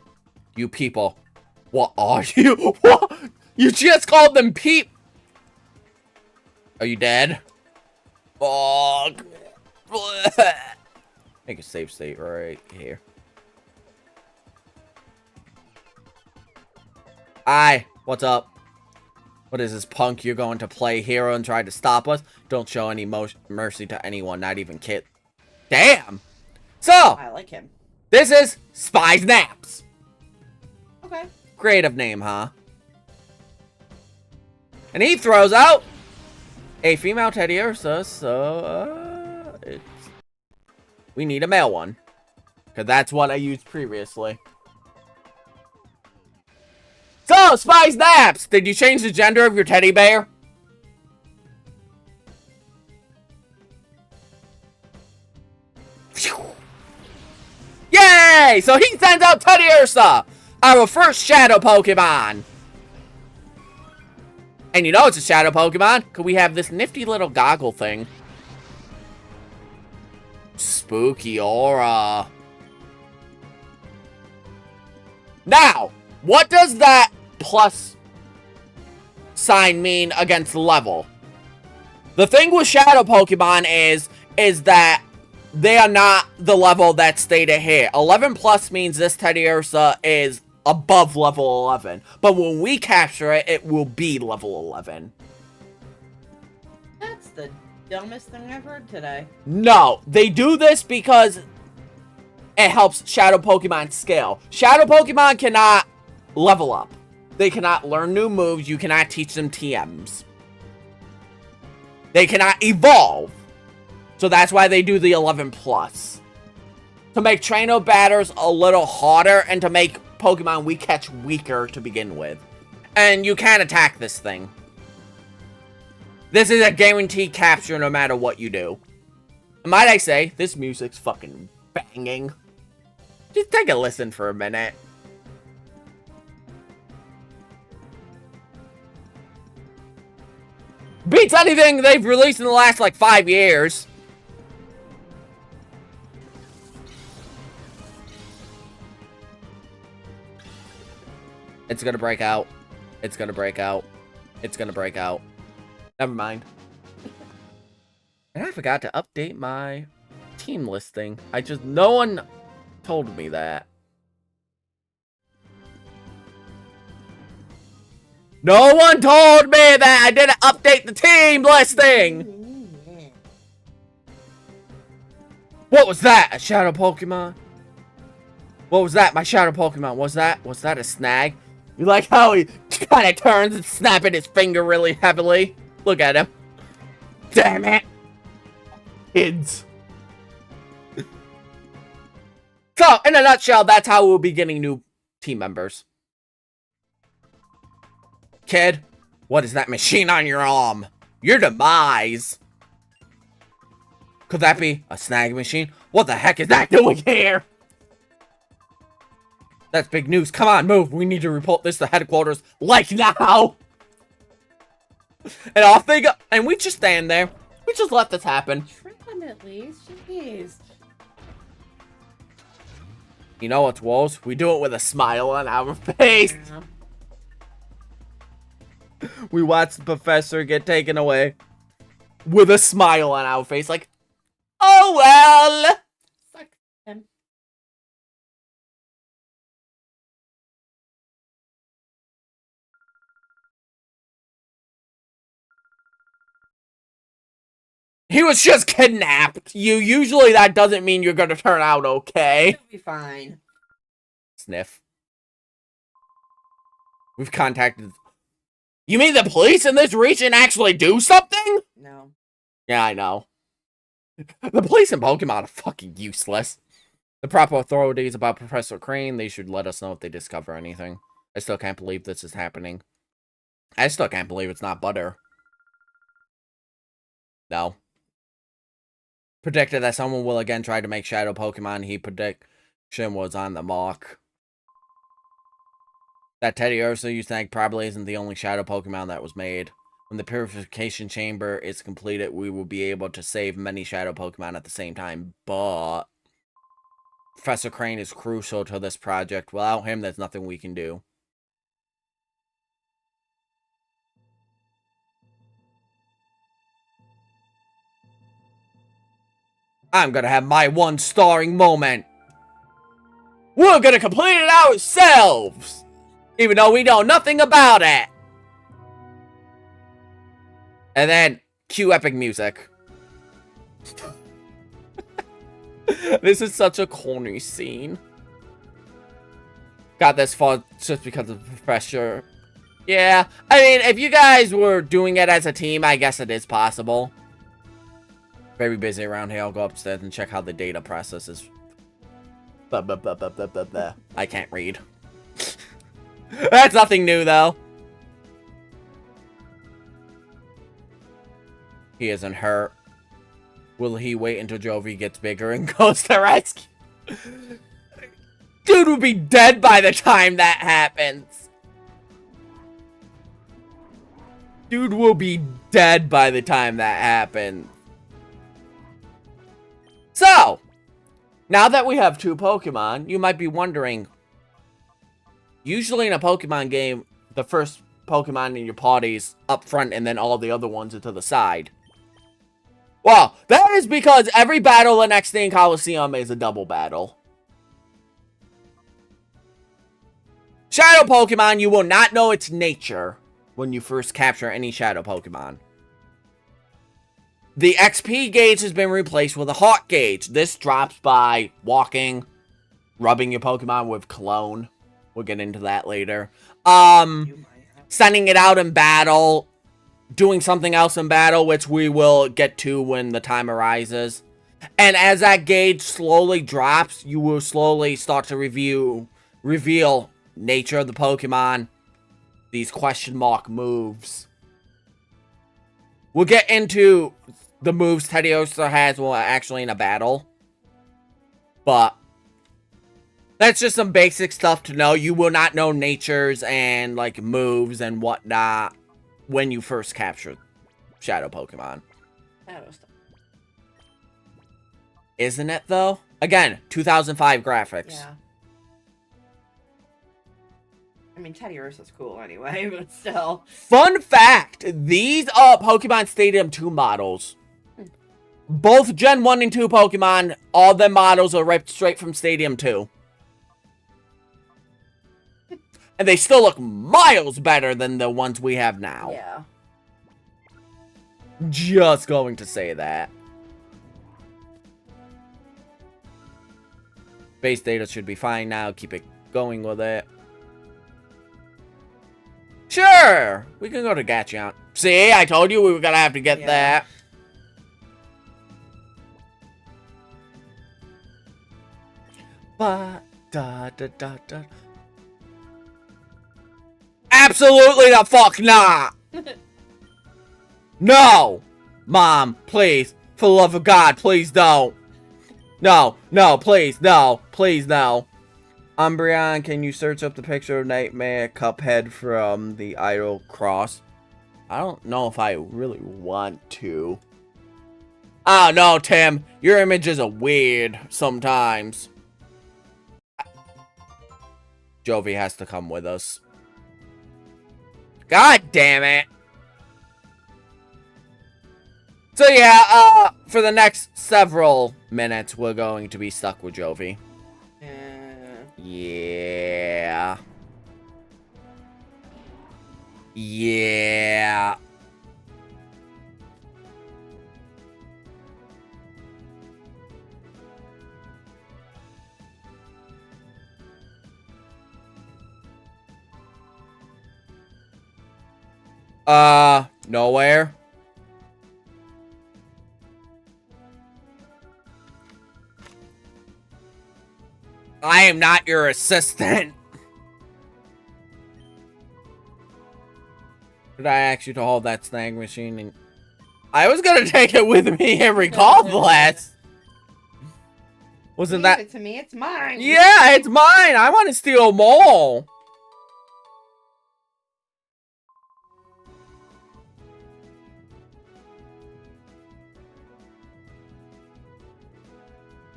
You people. What are you? What? You just called them peep. Are you dead? Fuck. Make a safe state right here. Hi. What's up? What is this, punk? You're going to play hero and try to stop us? Don't show any mercy to anyone, not even Kit. Damn! So, I like him. This is Spy Snaps. Okay. Creative name, huh? And he throws out a female Teddy Ursa, so, we need a male one. Because that's what I used previously. So, Spy Snaps! Did you change the gender of your teddy bear? Yay! So he sends out Teddy Ursa, our first shadow Pokemon. And you know it's a shadow Pokemon, because we have this nifty little goggle thing. Spooky aura. Now, what does that plus sign mean against level? The thing with shadow Pokemon is that they are not the level that's stated here. 11 plus means this Teddy Ursa is above level 11. But when we capture it, it will be level 11. That's the dumbest thing I've heard today. No, they do this because it helps shadow Pokemon scale. Shadow Pokemon cannot level up. They cannot learn new moves. You cannot teach them TMs. They cannot evolve. So that's why they do the 11 plus. To make Trainer batters a little harder and to make Pokemon we catch weaker to begin with. And you can't attack this thing. This is a guaranteed capture no matter what you do. And might I say, this music's fucking banging. Just take a listen for a minute. Beats anything they've released in the last, like, 5 years. It's gonna break out. It's gonna break out. It's gonna break out. Never mind. And I forgot to update my team listing. No one told me that. No one told me that I didn't update the team listing! What was that? A shadow Pokemon? What was that? My shadow Pokemon. Was that a snag? You like how he kind of turns and snapping his finger really heavily? Look at him. Damn it. Kids. So, in a nutshell, that's how we'll be getting new team members. Kid, what is that machine on your arm? Your demise. Could that be a snag machine? What the heck is that doing here? That's big news. Come on, move. We need to report this to headquarters, like now. And off they go. And we just stand there. We just let this happen. Trick him at least. Jeez. You know what's worse? We do it with a smile on our face. Yeah. We watch the professor get taken away with a smile on our face, like, oh well. Fuck him. He was just kidnapped. Usually that doesn't mean you're gonna turn out okay. He'll be fine. Sniff. We've contacted... You mean the police in this region actually do something? No. Yeah, I know. The police in Pokemon are fucking useless. The proper authorities about Professor Crane, they should let us know if they discover anything. I still can't believe this is happening. I still can't believe it's not Butter. No. Predicted that someone will again try to make Shadow Pokemon. He prediction was on the mark. That Teddiursa you think probably isn't the only shadow Pokemon that was made. When the purification chamber is completed, we will be able to save many shadow Pokemon at the same time, but Professor Crane is crucial to this project. Without him, there's nothing we can do. I'm gonna have my one starring moment. We're gonna complete it ourselves, even though we know nothing about it. And then, cue epic music. This is such a corny scene. Got this far just because of the pressure. Yeah, I mean, if you guys were doing it as a team, I guess it is possible. Very busy around here. I'll go upstairs and check how the data processes. I can't read. That's nothing new, though. He isn't hurt. Will he wait until Jovi gets bigger and goes to rescue? Dude will be dead by the time that happens. Dude will be dead by the time that happens. So, now that we have 2 Pokemon, you might be wondering, usually in a Pokemon game, the first Pokemon in your party's up front and then all the other ones are to the side. Well, that is because every battle in XD Coliseum is a double battle. Shadow Pokemon, you will not know its nature when you first capture any Shadow Pokemon. The XP gauge has been replaced with a heart gauge. This drops by walking, rubbing your Pokemon with cologne. We'll get into that later. Sending it out in battle. Doing something else in battle, which we will get to when the time arises. And as that gauge slowly drops, you will slowly start to reveal nature of the Pokemon. These question mark moves. We'll get into the moves Teddiursa has well, actually in a battle. But that's just some basic stuff to know. You will not know natures and like moves and whatnot when you first capture Shadow Pokemon. Shadow stuff. Isn't it, though? Again, 2005 graphics. Yeah. I mean, Teddiursa's cool anyway, but still. Fun fact, these are Pokemon Stadium 2 models. Both Gen 1 and 2 Pokemon, all the models are ripped straight from Stadium 2. And they still look miles better than the ones we have now. Yeah. Just going to say that. Base data should be fine now. Keep it going with it. Sure! We can go to Gatchount. See, I told you we were gonna have to get that. Ba da da da da. Absolutely the fuck not! No! Mom, please. For the love of God, please don't. No, no, please, no. Please, no. Umbreon, can you search up the picture of Nightmare Cuphead from the Idol Cross? I don't know if I really want to. Oh, no, Tim. Your images are weird sometimes. Jovi has to come with us. God damn it. So yeah, for the next several minutes, we're going to be stuck with Jovi. Yeah. Yeah. Nowhere. I am not your assistant. Did I ask you to hold that snag machine? And I was gonna take it with me and recall blast. Wasn't that? Leave it to me, it's mine. Yeah, it's mine. I want to steal more.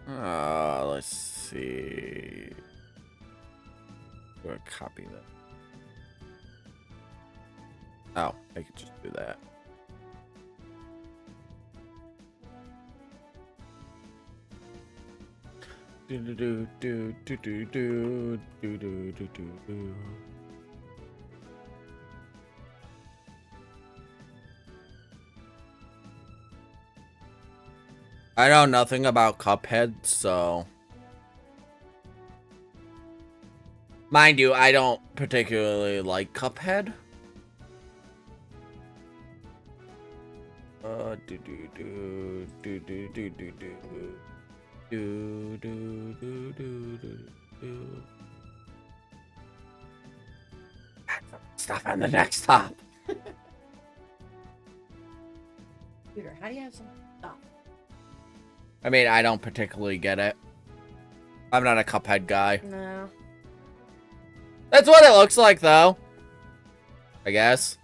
Let's see. I'm gonna copy that. Oh, I could just do that. Do do do do do do do do do do do. I know nothing about Cuphead, so... Mind you, I don't particularly like Cuphead. Do do do do do do do do do do do do do. Stuff on the next top. Peter, how do you have some stuff? I mean, I don't particularly get it. I'm not a Cuphead guy. No. That's what it looks like, though. I guess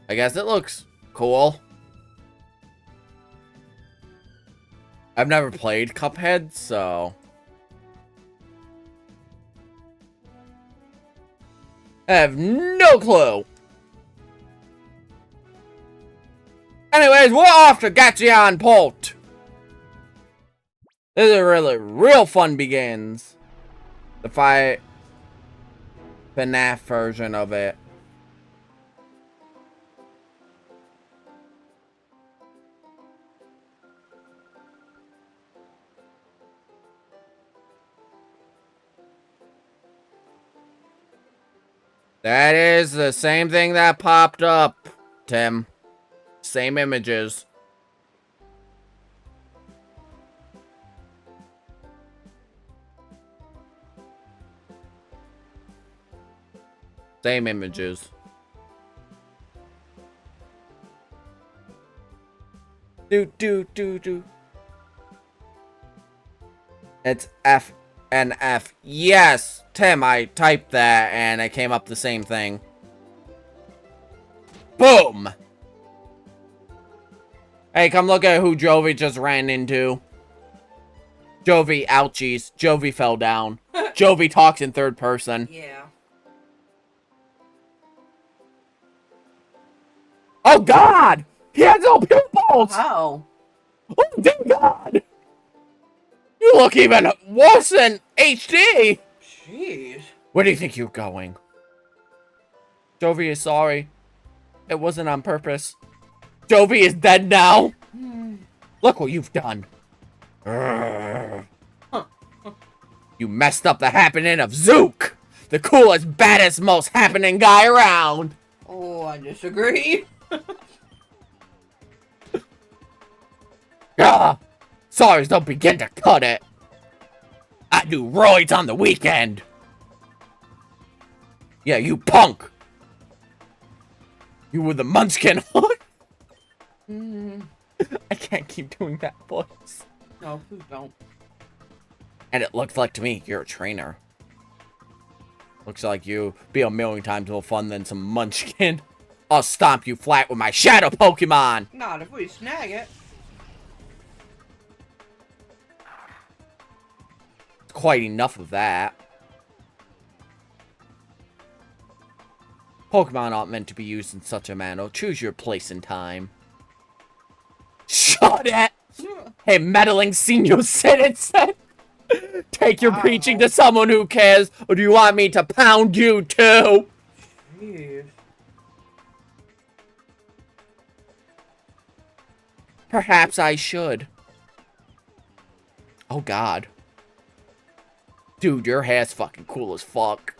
it looks cool. I've never played Cuphead, so... I have no clue. Anyways, we're off to Gatcheon Port. This is really real fun begins. The FNAF version of it. That is the same thing that popped up, Tim. Same images. Same images. Do. It's FNF. Yes, Tim, I typed that and it came up the same thing. Boom! Hey, come look at who Jovi just ran into. Jovi, ouchies. Jovi fell down. Jovi talks in third person. Yeah. Oh, God! He has no pupils! Oh. Oh, dear God! You look even worse than HD! Jeez. Where do you think you're going? Jovi is sorry. It wasn't on purpose. Jovi is dead now. Look what you've done. You messed up the happening of Zook, the coolest, baddest, most happening guy around. Oh, I disagree. Sorries don't begin to cut it. I do roids on the weekend. Yeah, you punk. You were the munchkin. I can't keep doing that voice. No, please don't. And it looks like to me you're a trainer. Looks like you be a million times more fun than some munchkin. I'll stomp you flat with my shadow Pokemon. Not if we snag it. Quite enough of that. Pokemon aren't meant to be used in such a manner. Choose your place and time. Shut it! Hey, meddling senior citizen! Take your preaching to someone who cares, or do you want me to pound you too? Jeez. Perhaps I should. Oh, God. Dude, your hair's fucking cool as fuck.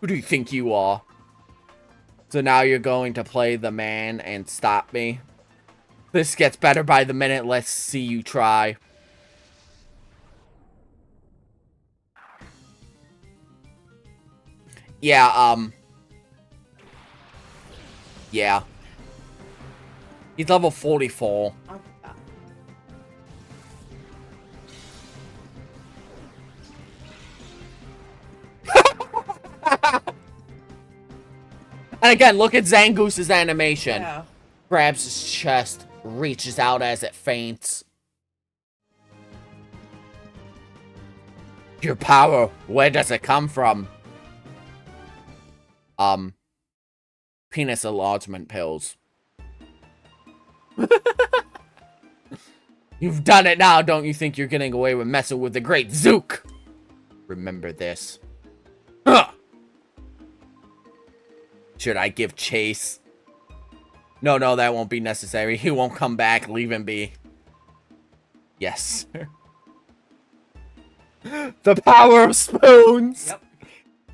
Who do you think you are? So now you're going to play the man and stop me? This gets better by the minute. Let's see you try. Yeah, yeah. He's level 44. And again, look at Zangoose's animation. Yeah. Grabs his chest, reaches out as it faints. Your power, where does it come from? Penis enlargement pills. You've done it now, don't you think you're getting away with messing with the great Zook? Remember this. Huh. Should I give chase? No, that won't be necessary. He won't come back. Leave him be. Yes. The power of spoons! Yep.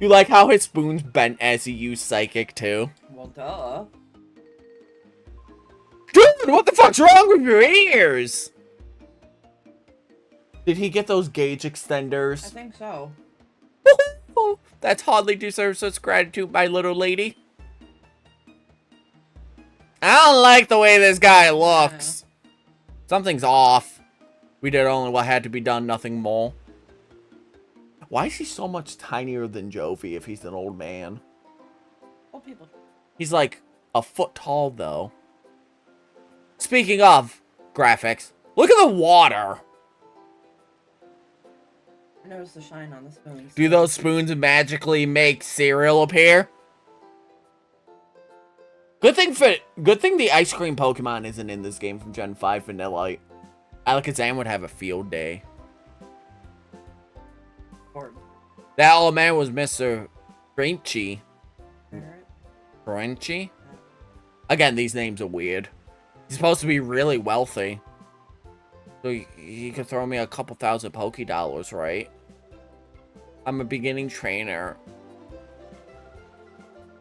You like how his spoons bent as he used psychic, too? Well, duh. Dude, what the fuck's wrong with your ears? Did he get those gauge I extenders? think so. That's hardly deserves such gratitude, my little lady. I don't like the way this guy looks. Something's off. We did only what had to be done, nothing more. Why is he so much tinier than Jovi if he's an old man? Old people. He's like a foot tall, though. Speaking of graphics, look at the water. Notice the shine on the spoons. Do those spoons magically make cereal appear? Good thing the ice cream Pokemon isn't in this game from Gen 5 Vanillite. Alakazam would have a field day. That old man was Mr. Frenchy. Frenchy? Again, these names are weird. He's supposed to be really wealthy. So he could throw me a couple thousand Poké-Dollars, right? I'm a beginning trainer.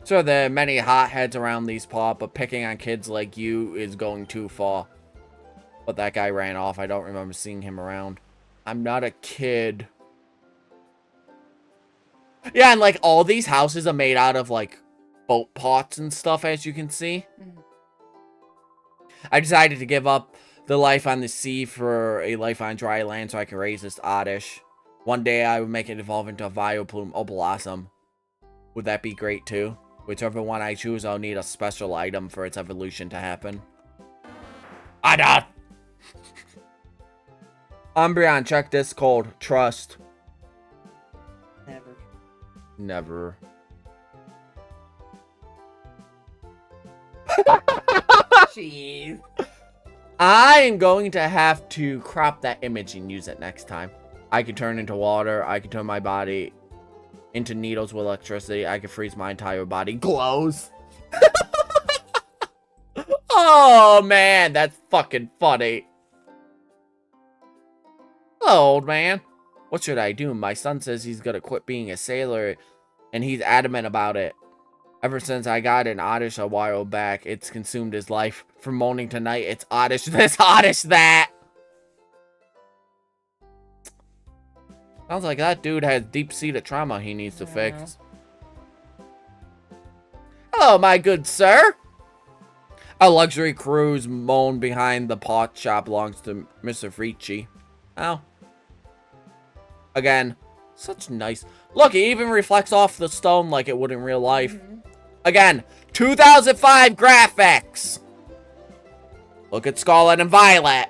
So there are many hotheads around these parts, but picking on kids like you is going too far. But that guy ran off. I don't remember seeing him around. I'm not a kid. Yeah, and like all these houses are made out of like boat pots and stuff, as you can see. I decided to give up the life on the sea for a life on dry land so I can raise this Oddish. One day I would make it evolve into a Vileplume or Blossom. Would that be great too? Whichever one I choose, I'll need a special item for its evolution to happen. Ada! Umbreon, check this code. Trust. Never. Jeez. I am going to have to crop that image and use it next time. I can turn into water. I can turn my body into needles with electricity. I can freeze my entire body. Glows. Oh, man. That's fucking funny. Hello, old man. What should I do? My son says he's gonna quit being a sailor, and he's adamant about it. Ever since I got an Oddish a while back, it's consumed his life. From morning to night, it's Oddish this, Oddish that. Sounds like that dude has deep-seated trauma he needs to fix. Hello, my good sir. A luxury cruise moan behind the pot shop belongs to Mr. Frenchy. Oh. Again, such nice. Look, it even reflects off the stone like it would in real life. Again, 2005 graphics. Look at Scarlet and Violet.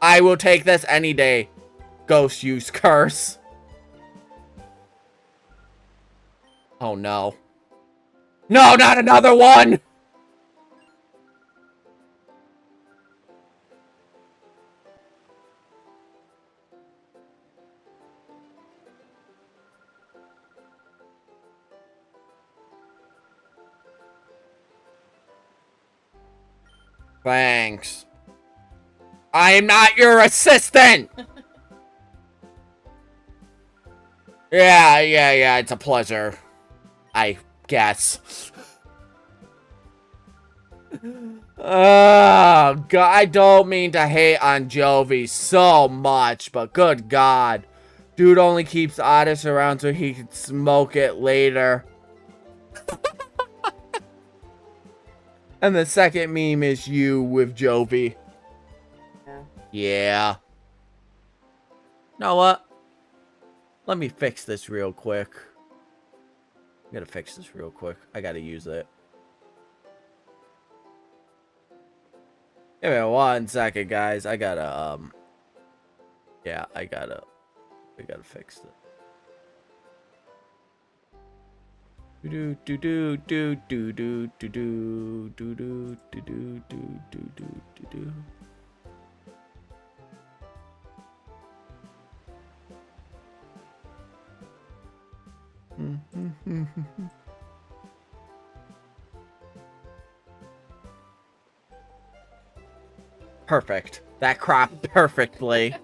I will take this any day. Ghost use curse. Oh no. No, not another one! Thanks. I am not your assistant! Yeah, it's a pleasure. I guess. Oh, God, I don't mean to hate on Jovi so much, but good God. Dude only keeps Oddish around so he can smoke it later. And the second meme is you with Jovi. Yeah. You know what? Let me fix this real quick. I gotta fix this real quick. I gotta use it. Give me 1 second, guys. I gotta, yeah, I gotta We gotta fix it. Do do do do do do do do do do do do do do do do. Perfect. That cropped perfectly.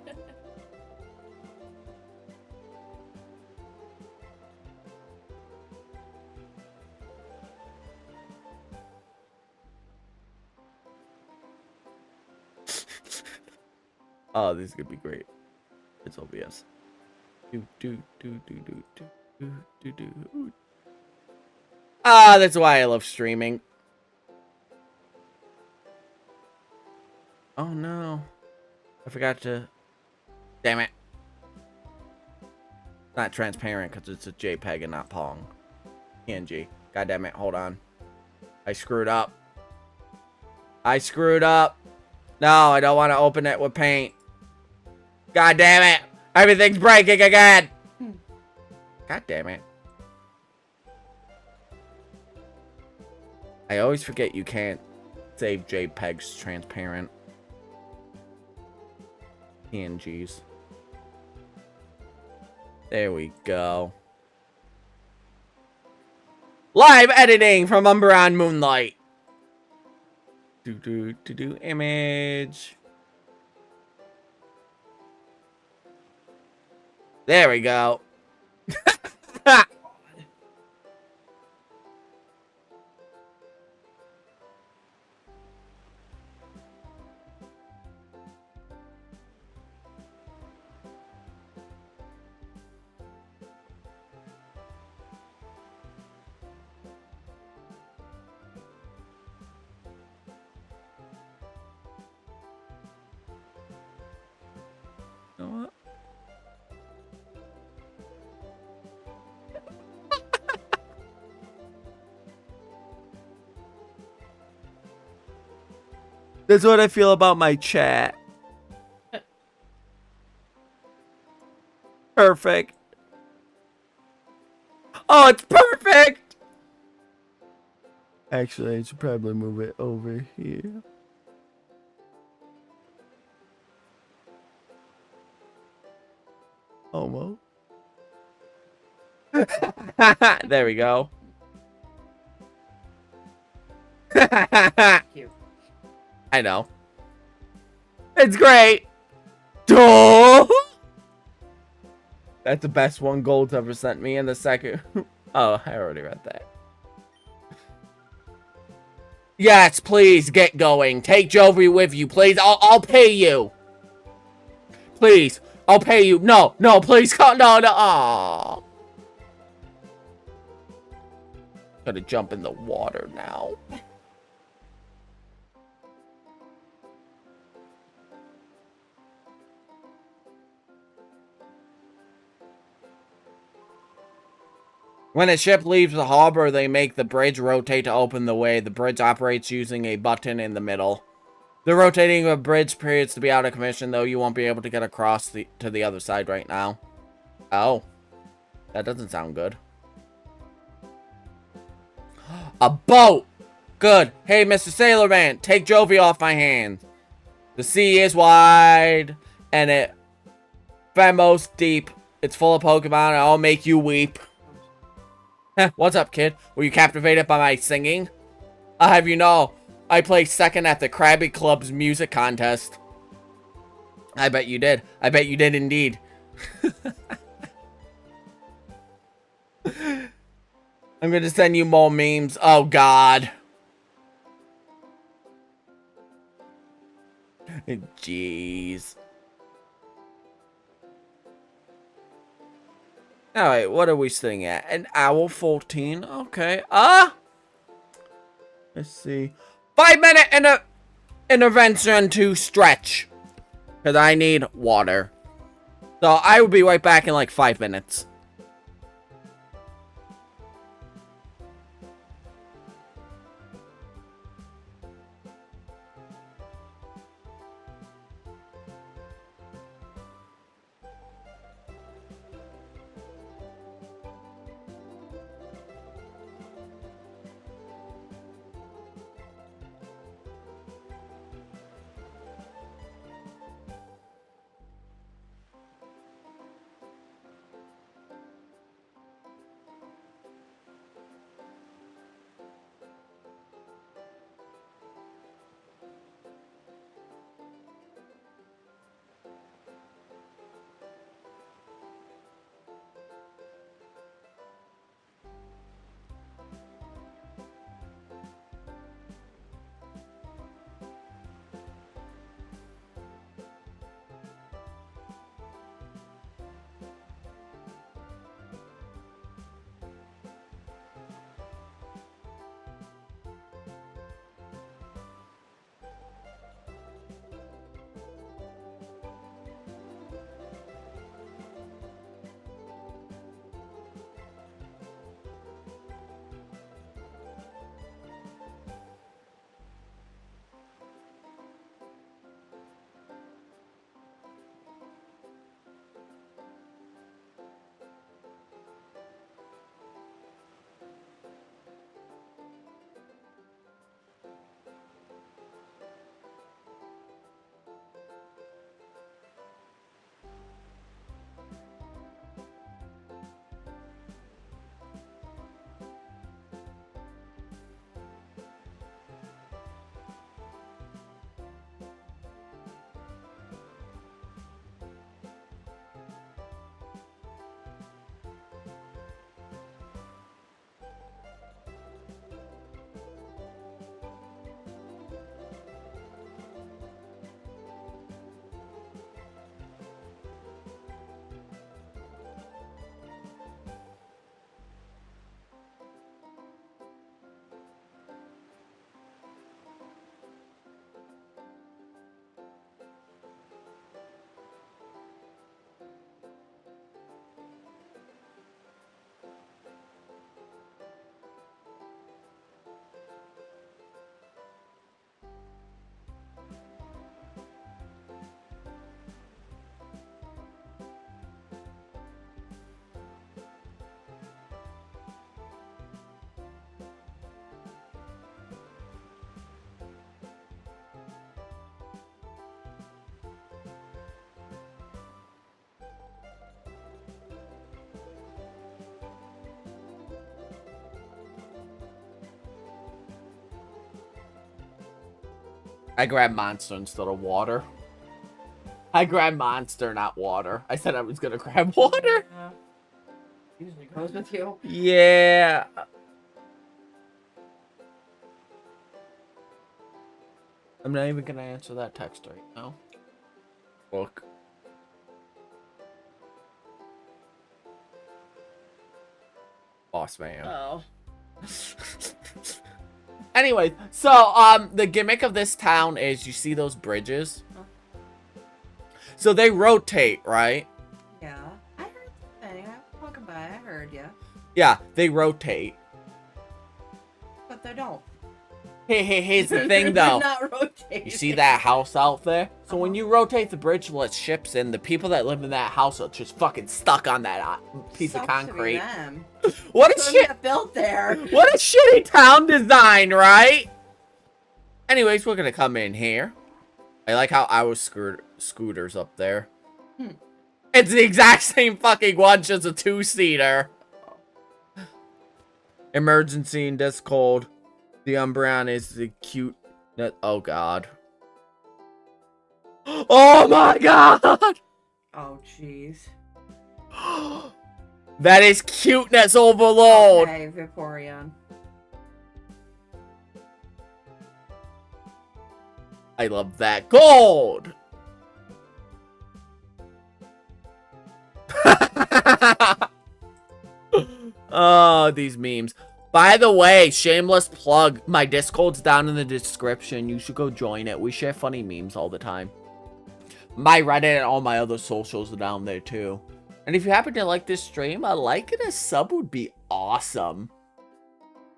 Oh, this is gonna be great. It's OBS. Do do do do do do do do do. Ah, that's why I love streaming. Oh no. I forgot to... Damn it. It's not transparent because it's a JPEG and not Pong. PNG. God damn it. Hold on. I screwed up. I screwed up. No, I don't want to open it with paint. God damn it. Everything's breaking again. God damn it. I always forget you can't save JPEGs transparent. PNGs. There we go. Live editing from UmbreonMoonlight. Do image. There we go. You know what? That's what I feel about my chat. Perfect. Oh, it's perfect! Actually, I should probably move it over here. Almost. There we go. Cute. I know. It's great. Duh! That's the best one Gold's ever sent me in the second. Oh, I already read that. Yes, please get going. Take Jovi with you, please. I'll pay you. Please, I'll pay you. No, please, no. Aww. Gotta jump in the water now. When a ship leaves the harbor, they make the bridge rotate to open the way. The bridge operates using a button in the middle. The rotating of a bridge appears to be out of commission, though you won't be able to get across to the other side right now. Oh. That doesn't sound good. A boat! Good. Hey, Mr. Sailorman, take Jovi off my hands. The sea is wide, and it famo's deep. It's full of Pokemon, and I'll make you weep. What's up, kid? Were you captivated by my singing? I'll have you know, I placed second at the Krabby Club's music contest. I bet you did. I bet you did indeed. I'm gonna send you more memes. Oh, God. Jeez. Alright, what are we sitting at? An hour 14. Okay. Let's see. 5-minute intervention to stretch. Because I need water. So I will be right back in like 5 minutes. I grabbed monster instead of water. I grabbed monster, not water. I said I was gonna grab water. Usually goes with you. Yeah. I'm not even gonna answer that text right now. Look. Boss man. Oh. Anyways, so the gimmick of this town is you see those bridges? Huh? So they rotate, right? Yeah. I heard the thing. I was walking by. I heard ya. Yeah, they rotate. But they don't. Here's the thing They're though. not rotating. You see that house out there? So when you rotate the bridge to let ships in, the people that live in that house are just fucking stuck on that piece of Sucks to be concrete. them. What a Couldn't shit! get built there. What a shitty town design, right? Anyways, we're gonna come in here. I like how I was scooters up there. It's the exact same fucking one, just a 2-seater. Emergency in Discord. The Umbreon is the cute. Oh god. Oh my god! Oh jeez. That is cuteness overload. Okay, Vaporeon. I love that gold. Oh, these memes. By the way, shameless plug, my Discord's down in the description. You should go join it. We share funny memes all the time. My Reddit and all my other socials are down there too. And if you happen to like this stream, a like and a sub would be awesome.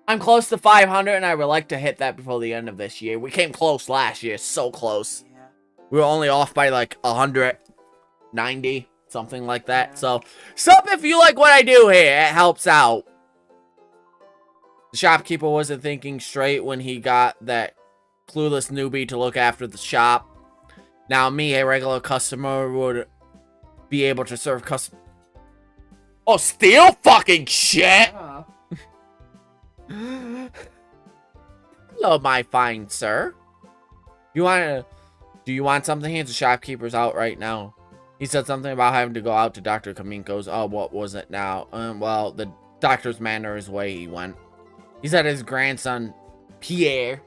I'm close to 500 and I would like to hit that before the end of this year. We came close last year, so close. Yeah. We were only off by like 190, something like that. Yeah. So, sub if you like what I do here. It helps out. The shopkeeper wasn't thinking straight when he got that clueless newbie to look after the shop. Now me, a regular customer, would be able to serve Oh, steal fucking shit! Oh. Hello, my fine sir. Do you want something? Here's the shopkeeper's out right now. He said something about having to go out to Dr. Kaminko's. Oh, what was it now? Well, the doctor's manner is way he went. He said his grandson, Pierre.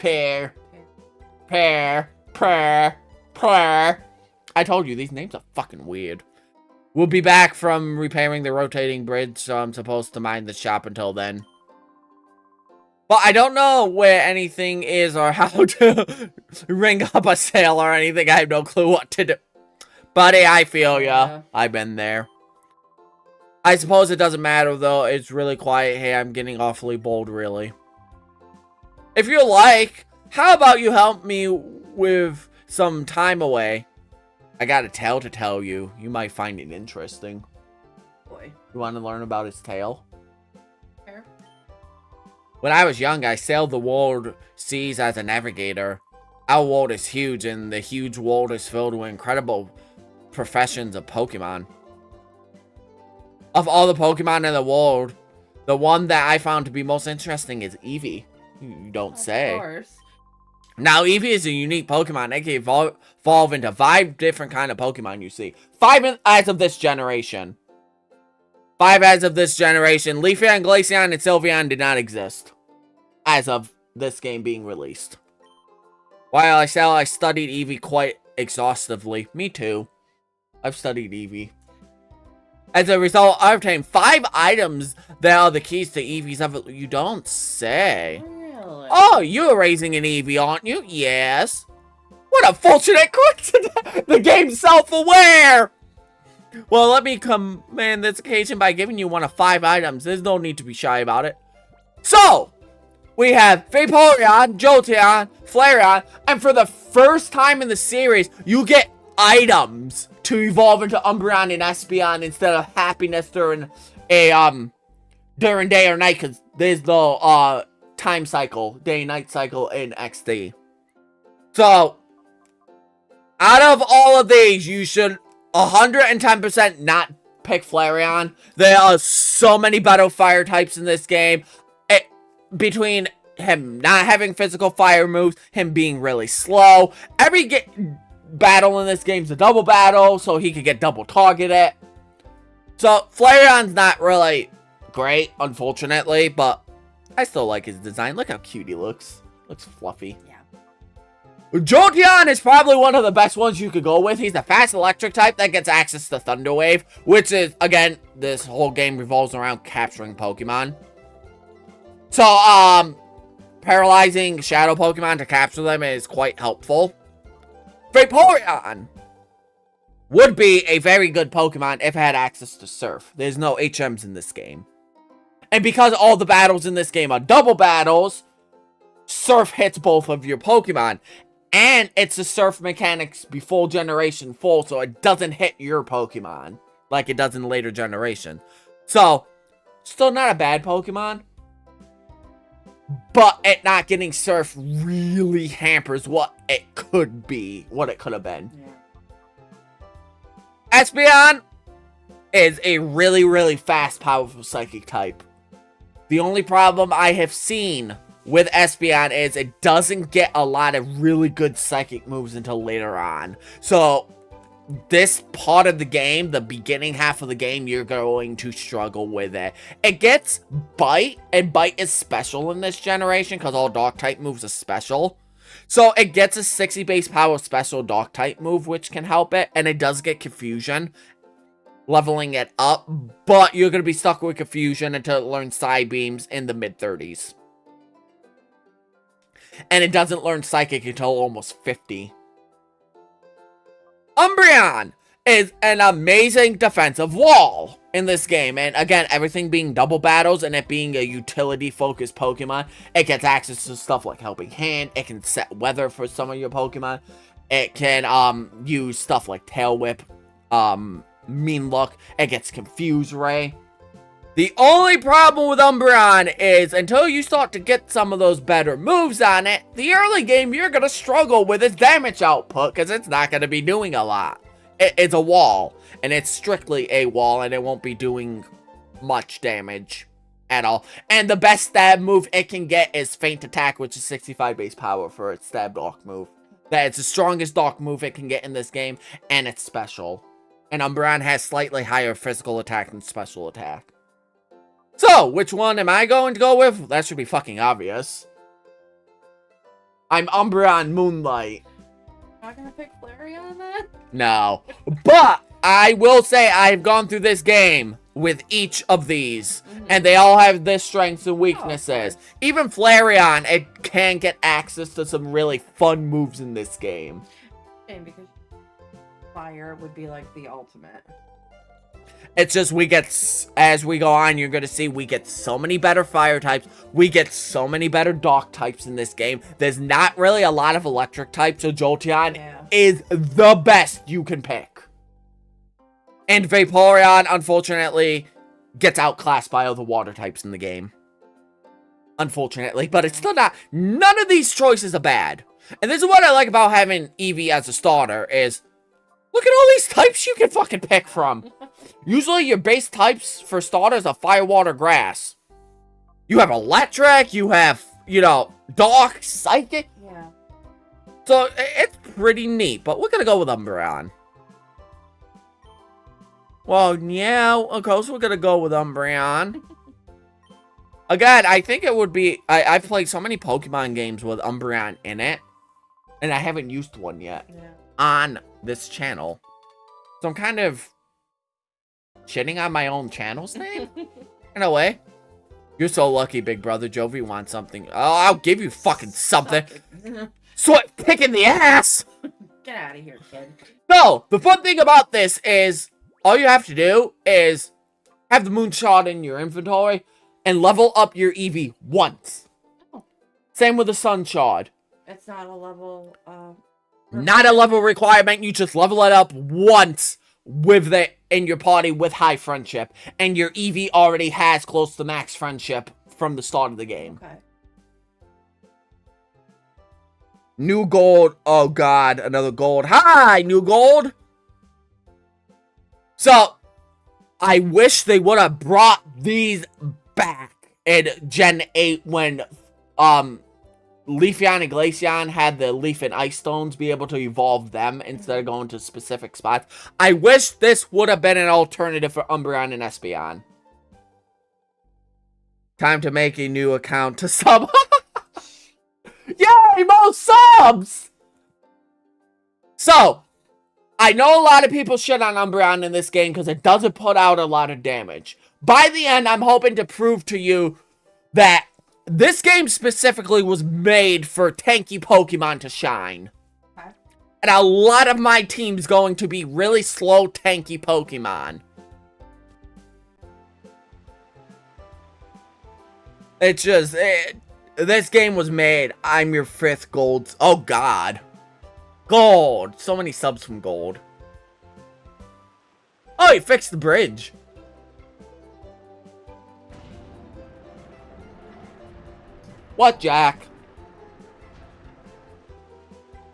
I told you, these names are fucking weird. We'll be back from repairing the rotating bridge, so I'm supposed to mind the shop until then. But I don't know where anything is or how to ring up a sale or anything. I have no clue what to do. Buddy, I feel ya. Yeah. I've been there. I suppose it doesn't matter, though. It's really quiet. Hey, I'm getting awfully bold, really. If you like, how about you help me with some time away? I got a tale to tell you. You might find it interesting. Boy. You want to learn about its tale? Sure. When I was young, I sailed the world seas as a navigator. Our world is huge, and the huge world is filled with incredible professions of Pokemon. Of all the Pokemon in the world, the one that I found to be most interesting is Eevee. You don't say. Of course. Now, Eevee is a unique Pokemon. It can evolve into 5 different kind of Pokemon you see. 5 as of this generation. 5 as of this generation. Leafeon, Glaceon, and Sylveon did not exist as of this game being released. While I studied Eevee quite exhaustively. Me too. I've studied Eevee. As a result, I obtained 5 items that are the keys to Eevee's evolution. You don't say. Really? Oh, you're raising an Eevee, aren't you? Yes. What a fortunate coincidence! The game's self-aware! Well, let me command this occasion by giving you one of 5 items. There's no need to be shy about it. So, we have Vaporeon, Jolteon, Flareon, and for the first time in the series, you get items to evolve into Umbreon and Espeon instead of happiness during a during day or night, because there's the time cycle, day and night cycle in XD. So out of all of these, you should 110% not pick Flareon. There are so many better fire types in this game. Between him not having physical fire moves, him being really slow. Every battle in this game's a double battle, so he could get double targeted. So Flareon's not really great, unfortunately, but I still like his design. Look how cute he looks. Looks fluffy. Yeah. Jolteon is probably one of the best ones you could go with. He's a fast electric type that gets access to Thunder Wave, which is, again, this whole game revolves around capturing Pokemon. So, paralyzing Shadow Pokemon to capture them is quite helpful. Vaporeon would be a very good Pokemon if it had access to Surf. There's no HMs in this game. And because all the battles in this game are double battles, Surf hits both of your Pokemon. And it's a Surf mechanics before Generation 4, so it doesn't hit your Pokemon like it does in later generation. So, still not a bad Pokemon. But it not getting Surf really hampers what it could be, what it could have been. Yeah. Espeon is a really, really fast, powerful Psychic type. The only problem I have seen with Espeon is it doesn't get a lot of really good Psychic moves until later on. So, this part of the game, the beginning half of the game, you're going to struggle with it. It gets Bite, and Bite is special in this generation because all Dark-type moves are special. So, it gets a 60 base power special Dark-type move, which can help it, and it does get Confusion, leveling it up, but you're going to be stuck with Confusion until it learns Psybeams in the mid-30s. And it doesn't learn Psychic until almost 50. Umbreon is an amazing defensive wall in this game. And again, everything being double battles and it being a utility-focused Pokemon, it gets access to stuff like Helping Hand. It can set weather for some of your Pokemon. It can use stuff like Tail Whip, Mean Look. It gets Confuse Ray. The only problem with Umbreon is until you start to get some of those better moves on it, the early game you're going to struggle with its damage output because it's not going to be doing a lot. It's a wall, and it's strictly a wall, and it won't be doing much damage at all. And the best stab move it can get is Feint Attack, which is 65 base power for its stab Dark move. That's the strongest Dark move it can get in this game, and it's special. And Umbreon has slightly higher physical attack than special attack. So, which one am I going to go with? That should be fucking obvious. I'm UmbreonMoonlight. Not gonna pick Flareon then? No. But, I will say I've gone through this game with each of these. And they all have their strengths and weaknesses. Even Flareon, it can get access to some really fun moves in this game. And because fire would be like the ultimate. It's just we get, as we go on, you're going to see we get so many better fire types. We get so many better dark types in this game. There's not really a lot of electric types, so Jolteon is the best you can pick. And Vaporeon, unfortunately, gets outclassed by other water types in the game. Unfortunately, but it's still not, none of these choices are bad. And this is what I like about having Eevee as a starter is, look at all these types you can fucking pick from. Usually your base types for starters are fire, water, grass. You have electric, you have, you know, dark, psychic. Yeah. So it's pretty neat, but we're gonna go with Umbreon. Well, yeah, of course we're gonna go with Umbreon. Again, I think it would be, I've played so many Pokemon games with Umbreon in it, and I haven't used one yet on this channel. So I'm kind of shitting on my own channel's name, in a way. You're so lucky, big brother. Jovi wants something. Oh, I'll give you fucking something. So pick in the ass. Get out of here, kid. No, the fun thing about this is all you have to do is have the Moonshot in your inventory and level up your Eevee once. Oh. Same with the Sun Shard. It's not a level, Not a level requirement. You just level it up once with in your party with high friendship, and your Eevee already has close to max friendship from the start of the game. Okay. New gold. Oh god, another gold. Hi, new gold. So, I wish they would have brought these back in Gen 8 when Leafeon and Glaceon had the Leaf and Ice Stones, be able to evolve them instead of going to specific spots. I wish this would have been an alternative for Umbreon and Espeon. Time to make a new account to sub. Yay, more subs! So, I know a lot of people shit on Umbreon in this game because it doesn't put out a lot of damage. By the end, I'm hoping to prove to you that this game specifically was made for tanky Pokemon to shine. Okay. And a lot of my team's going to be really slow, tanky Pokemon. It's just, this game was made. I'm your 5th gold. Oh, God. Gold. So many subs from Gold. Oh, he fixed the bridge. What, Jack?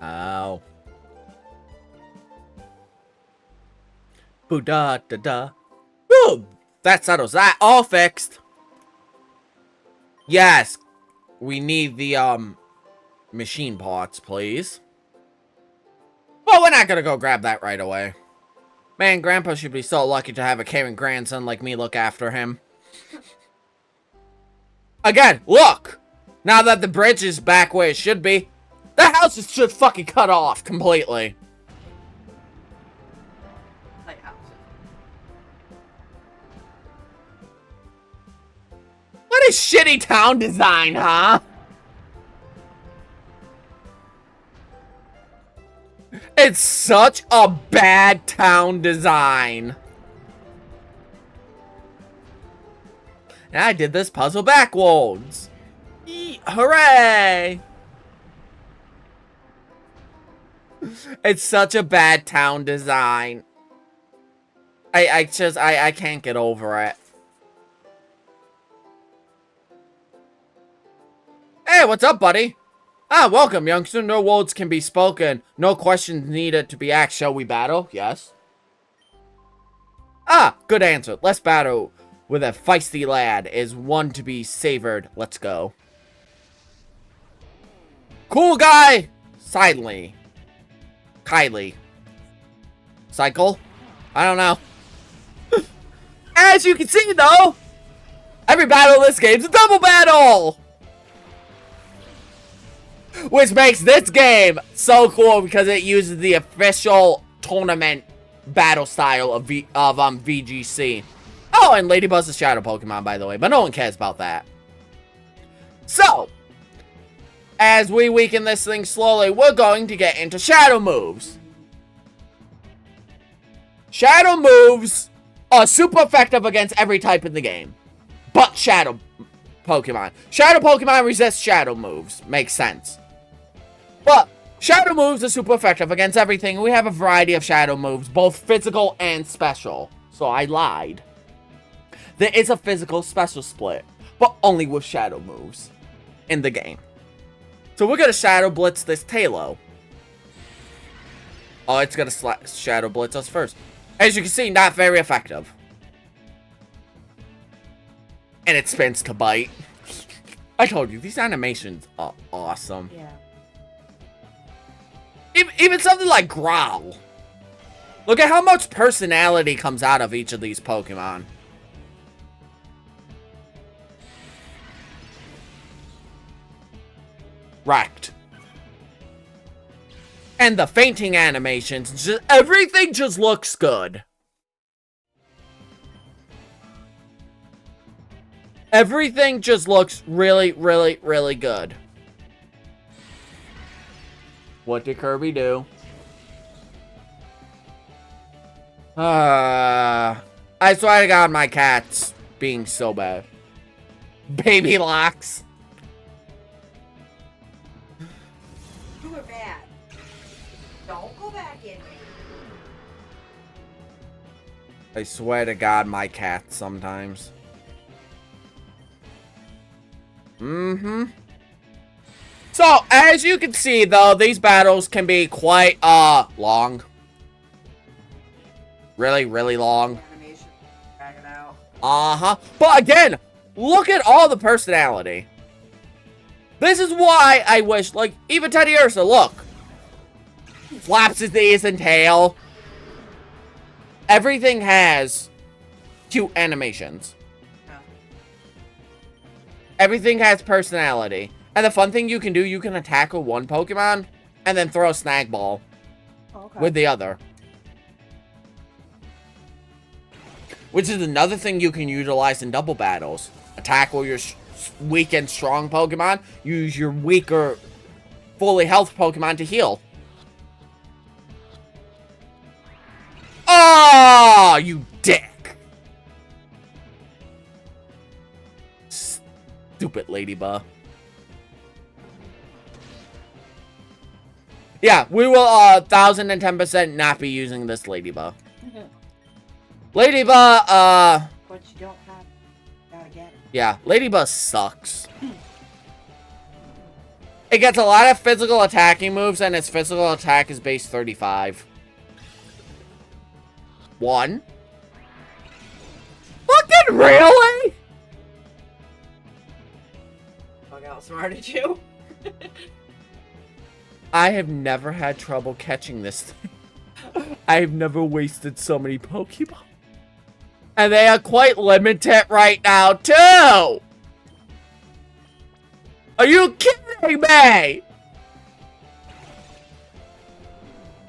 Ow. Boo-da-da-da. Ooh, that settles that. All fixed. Yes. We need the, machine parts, please. Well, we're not gonna go grab that right away. Man, Grandpa should be so lucky to have a caring grandson like me look after him. Again, look! Now that the bridge is back where it should be, the house is just fucking cut off completely. Like houses. What a shitty town design, huh? It's such a bad town design. And I did this puzzle backwards. Hooray! It's such a bad town design. I can't get over it. Hey, what's up, buddy? Ah, welcome, youngster. No words can be spoken. No questions needed to be asked. Shall we battle? Yes. Ah, good answer. Let's battle with a feisty lad. Is one to be savored. Let's go. Cool guy! Silently. Kylie. Cycle? I don't know. As you can see, though, every battle in this game's a double battle! Which makes this game so cool because it uses the official tournament battle style of VGC. Oh, and Ladybuzz is Shadow Pokemon, by the way, but no one cares about that. So, as we weaken this thing slowly, we're going to get into Shadow moves. Shadow moves are super effective against every type in the game, but Shadow Pokemon. Shadow Pokemon resist Shadow moves. Makes sense. But Shadow moves are super effective against everything. We have a variety of Shadow moves, both physical and special. So I lied. There is a physical special split, but only with Shadow moves in the game. So we're going to Shadow Blitz this Tailo. Oh, it's going to Shadow Blitz us first. As you can see, not very effective. And it spins to bite. I told you, these animations are awesome. Yeah. Even something like Growl. Look at how much personality comes out of each of these Pokemon. Wrecked. And the fainting animations, just everything just looks good. Everything just looks really, really, really good. What did Kirby do? I swear to God, my cat's being so bad. Baby locks. You were bad. Don't go back in. I swear to God, my cat sometimes. Mm-hmm. So, as you can see, though, these battles can be quite, long. Really, really long. Animation. Drag it out. Uh-huh. But again, look at all the personality. This is why I wish, like, even Teddy Ursa, look. Flaps his ears and tail. Everything has cute animations. Oh. Everything has personality. And the fun thing you can do, you can attack with one Pokemon and then throw a snag ball with the other. Which is another thing you can utilize in double battles. Attack all your weak and strong Pokemon. Use your weaker, fully health Pokemon to heal. Oh, you dick. Stupid Ladybug. Yeah, we will 1010% not be using this Ladybug. Ladybug, But you don't have, gotta get it. yeah, Ladybug sucks. It gets a lot of physical attacking moves, and its physical attack is base 35. 1. Fucking really? Fuck, outsmarted you. I have never had trouble catching this thing. I have never wasted so many Pokemon. And they are quite limited right now, too! Are you kidding me?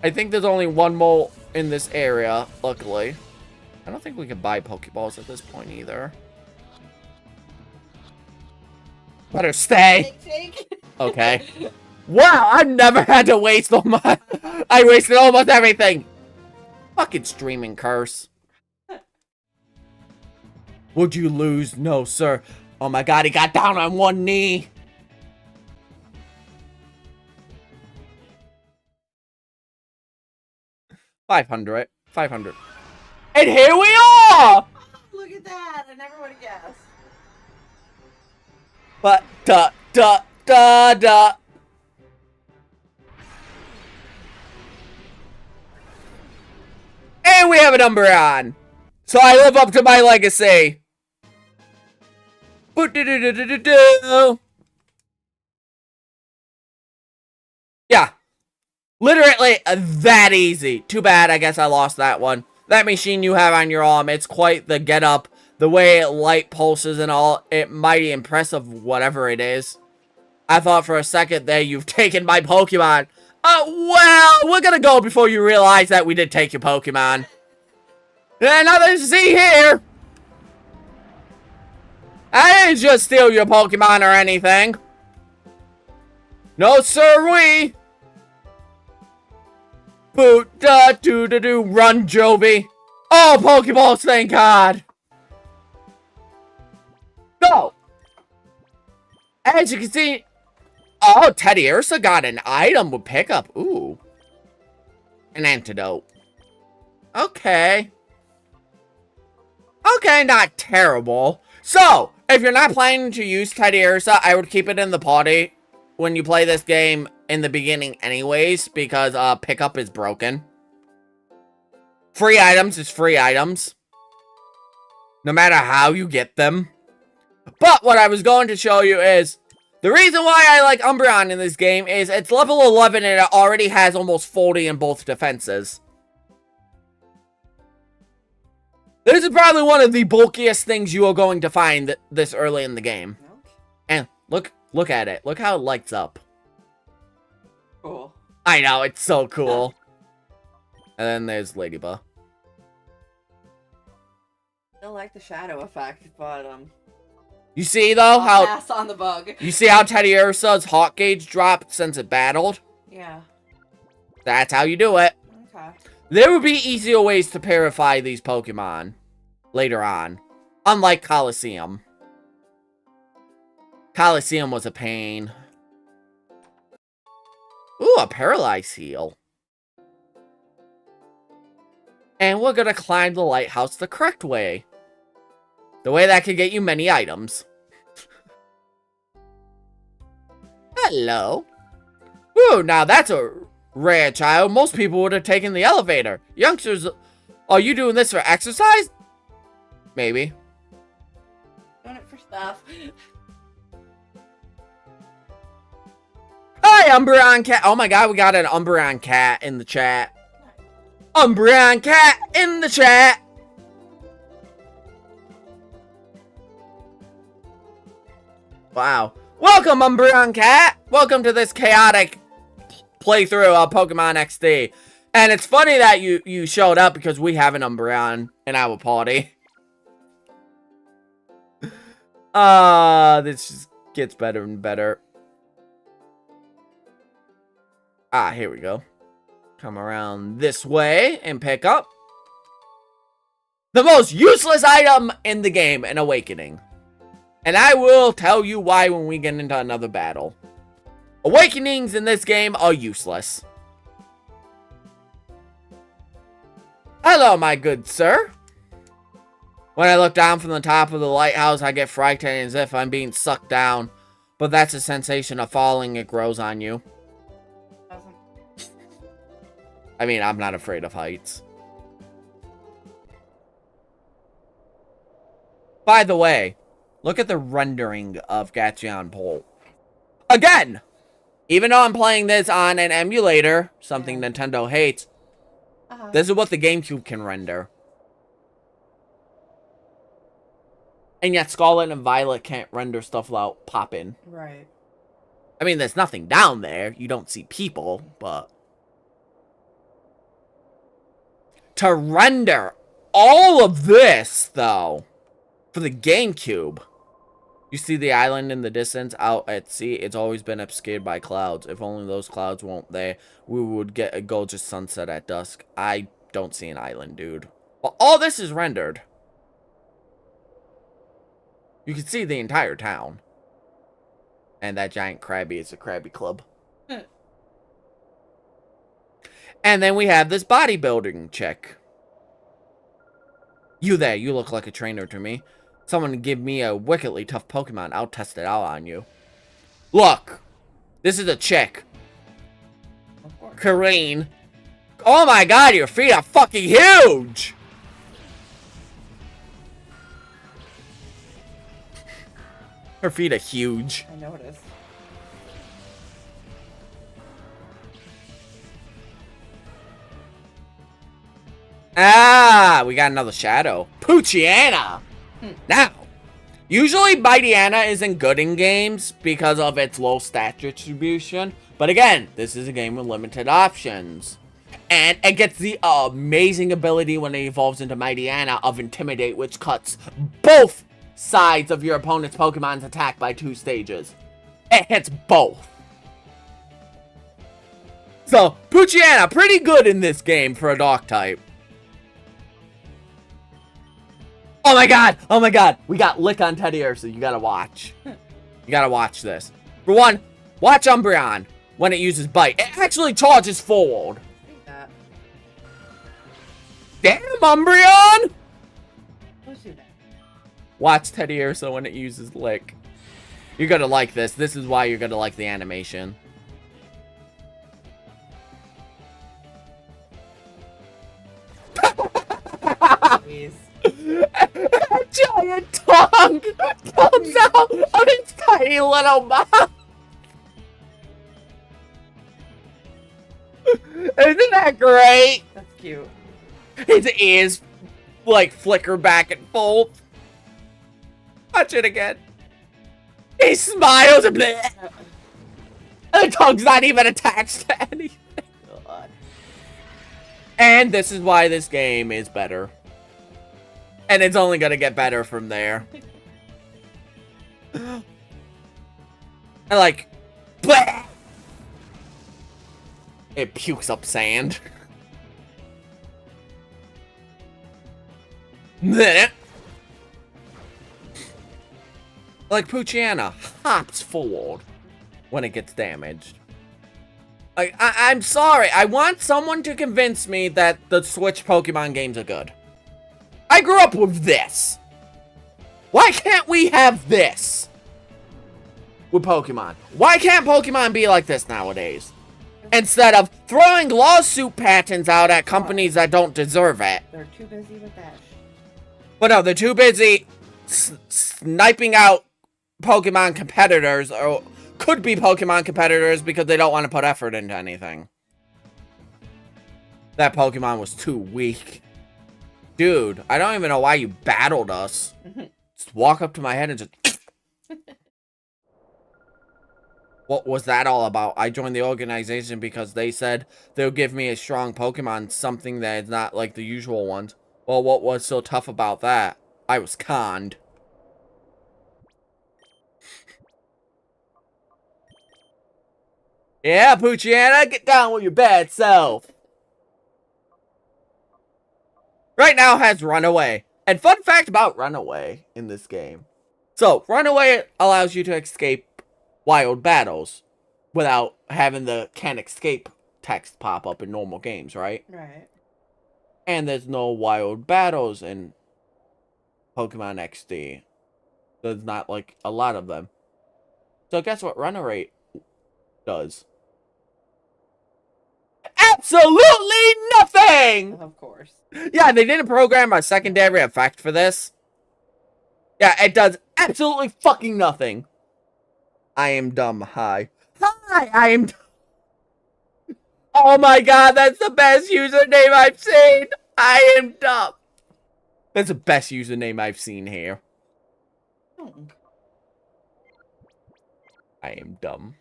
I think there's only one mole in this area, luckily. I don't think we can buy Pokeballs at this point, either. Better stay. Take. Okay. Wow, I've never had to waste all my... I wasted almost everything. Fucking streaming curse. Would you lose? No, sir. Oh my god, he got down on one knee. $500. And here we are! Look at that. I never would have guessed. But, da. And we have an Umbreon. So I live up to my legacy. Yeah. Literally that easy. Too bad, I guess I lost that one. That machine you have on your arm, it's quite the get-up. The way it light pulses and all, it mighty impressive, whatever it is. I thought for a second there you've taken my Pokemon. Well, we're gonna go before you realize that we did take your Pokemon. And nothing to see here. I didn't just steal your Pokemon or anything. No, sir-wee. Boot, da, doo, da, doo. Run, Jovi. Oh, Pokeballs, thank God. Go. As you can see, oh, Teddy Ursa got an item with pickup. Ooh. An antidote. Okay. Okay, not terrible. So, if you're not planning to use Teddy Ursa, I would keep it in the party when you play this game in the beginning anyways, because pickup is broken. Free items is free items. No matter how you get them. But what I was going to show you is, the reason why I like Umbreon in this game is it's level 11 and it already has almost 40 in both defenses. This is probably one of the bulkiest things you are going to find this early in the game. And look at it. Look how it lights up. Cool. I know, it's so cool. And then there's Ladybug. Still like the shadow effect, but You see though how pass on the bug. you see how Teddy Ursa's heart gauge dropped since it battled? Yeah. That's how you do it. Okay. There would be easier ways to purify these Pokemon later on. Unlike Coliseum. Coliseum was a pain. Ooh, a Paralyze Heal. And we're gonna climb the lighthouse the correct way. The way that could get you many items. Hello. Ooh, now that's a rare child. Most people would have taken the elevator. Youngsters, are you doing this for exercise? Maybe. Doing it for stuff. Hi, Umbreon Cat. Oh my god, we got an Umbreon Cat in the chat. Umbreon Cat in the chat. Wow. Welcome, Umbreon Cat. Welcome to this chaotic playthrough of Pokemon XD. And it's funny that you showed up because we have an Umbreon in our party. This just gets better and better. Here we go. Come around this way and pick up the most useless item in the game, an Awakening. And I will tell you why when we get into another battle. Awakenings in this game are useless. Hello, my good sir. When I look down from the top of the lighthouse, I get frightened as if I'm being sucked down. But that's a sensation of falling, it grows on you. I mean, I'm not afraid of heights. By the way, look at the rendering of Gatcheon Pole. Again! Even though I'm playing this on an emulator, something Nintendo hates, this is what the GameCube can render. And yet Scarlet and Violet can't render stuff without popping. Right. I mean, there's nothing down there. You don't see people, but... To render all of this, though, for the GameCube. You see the island in the distance out at sea? It's always been obscured by clouds. If only those clouds weren't there, we would get a gorgeous sunset at dusk. I don't see an island, dude. Well, all this is rendered. You can see the entire town. And that giant Krabby is a Krabby Club. And then we have this bodybuilding chick. You there, you look like a trainer to me. Someone give me a wickedly tough Pokemon, I'll test it out on you. Look! This is a chick. Kareen. Oh my god, your feet are fucking huge! Her feet are huge. I noticed. We got another shadow. Poochyena! Now, usually Mightyena isn't good in games because of its low stat distribution. But again, this is a game with limited options. And it gets the amazing ability when it evolves into Mightyena of Intimidate, which cuts both sides of your opponent's Pokemon's attack by 2 stages. It hits both. So, Poochyena, pretty good in this game for a Dark type. Oh my god! Oh my god! We got Lick on Teddy Ursa. You gotta watch. You gotta watch this. For one, watch Umbreon when it uses Bite. It actually charges forward. Damn, Umbreon! Watch Teddy Ursa when it uses Lick. You're gonna like this. This is why you're gonna like the animation. Please. A giant tongue comes out of its tiny little mouth. Isn't that great? That's cute. His ears, like, flicker back and forth. Watch it again. He smiles and bleh. The tongue's not even attached to anything. God. And this is why this game is better. And it's only gonna get better from there. And like, bleh! It pukes up sand. Like Poochyena hops forward when it gets damaged. I'm sorry. I want someone to convince me that the Switch Pokemon games are good. I grew up with this. Why can't we have this with Pokemon? Why can't Pokemon be like this nowadays? Instead of throwing lawsuit patents out at companies that don't deserve it. They're too busy with that. But no, they're too busy sniping out Pokemon competitors could be Pokemon competitors because they don't want to put effort into anything. That Pokemon was too weak. Dude, I don't even know why you battled us. Just walk up to my head and just... What was that all about? I joined the organization because they said they'll give me a strong Pokemon, something that is not like the usual ones. Well, what was so tough about that? I was conned. Yeah, Poochiana, get down with your bad self. Right now has Runaway. And fun fact about Runaway in this game. So, Runaway allows you to escape wild battles without having the can't escape text pop up in normal games, right? Right. And there's no wild battles in Pokemon XD. There's not like a lot of them. So guess what Runaway does? Absolutely nothing! Of course. Yeah, they didn't program a secondary effect for this. Yeah, it does absolutely fucking nothing. I am dumb. Hi. Hi, I am... Oh my god, that's the best username I've seen. I am dumb. That's the best username I've seen here. I am dumb.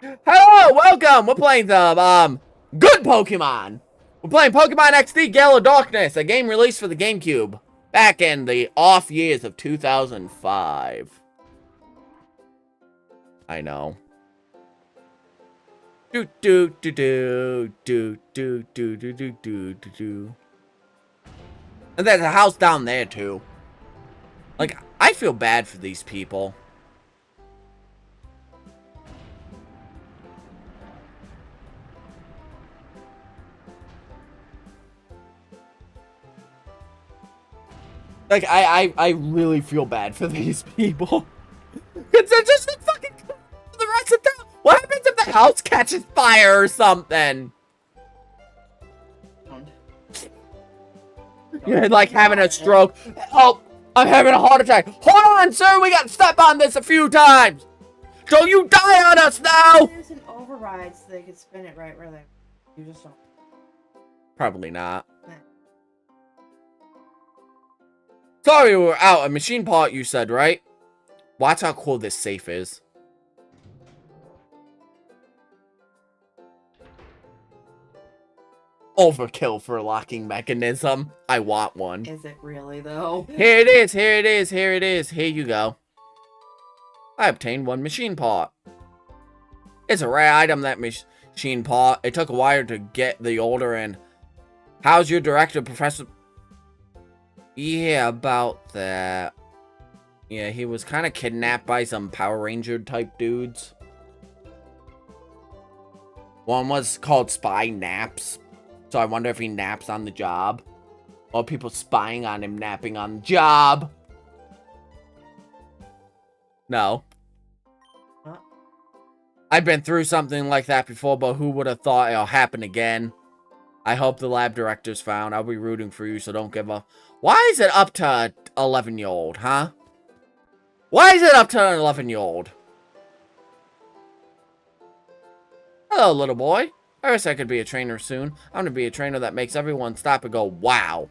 Hello, welcome. We're playing the, good Pokemon. We're playing Pokemon XD Gale of Darkness, a game released for the GameCube back in the off years of 2005. I know. Do do do do do do do do do do do. And there's a house down there too. Like, I feel bad for these people. Like, I really feel bad for these people. Because they're just the fucking... the rest of town. What happens if the house catches fire or something? You're like having a stroke. Oh, I'm having a heart attack. Hold on, sir. We got to step on this a few times. Don't you die on us now. There's an override so they could spin it right where they... You just don't... Probably not. Nah. Sorry, we were out. A machine part, you said, right? Watch how cool this safe is. Overkill for a locking mechanism. I want one. Is it really, though? Here it is, here it is, here it is. Here you go. I obtained one machine part. It's a rare item, that machine part. It took a while to get the order in. How's your director, Professor? Yeah, about that. Yeah, he was kind of kidnapped by some Power Ranger type dudes. One was called Spy Naps. So I wonder if he naps on the job. Or people spying on him napping on the job. No. Huh? I've been through something like that before, but who would have thought it'll happen again? I hope the lab director's found. I'll be rooting for you, so don't give up. Why is it up to an 11-year-old, huh? Why is it up to an 11-year-old? Hello, little boy. I wish I could be a trainer soon. I'm gonna be a trainer that makes everyone stop and go, wow.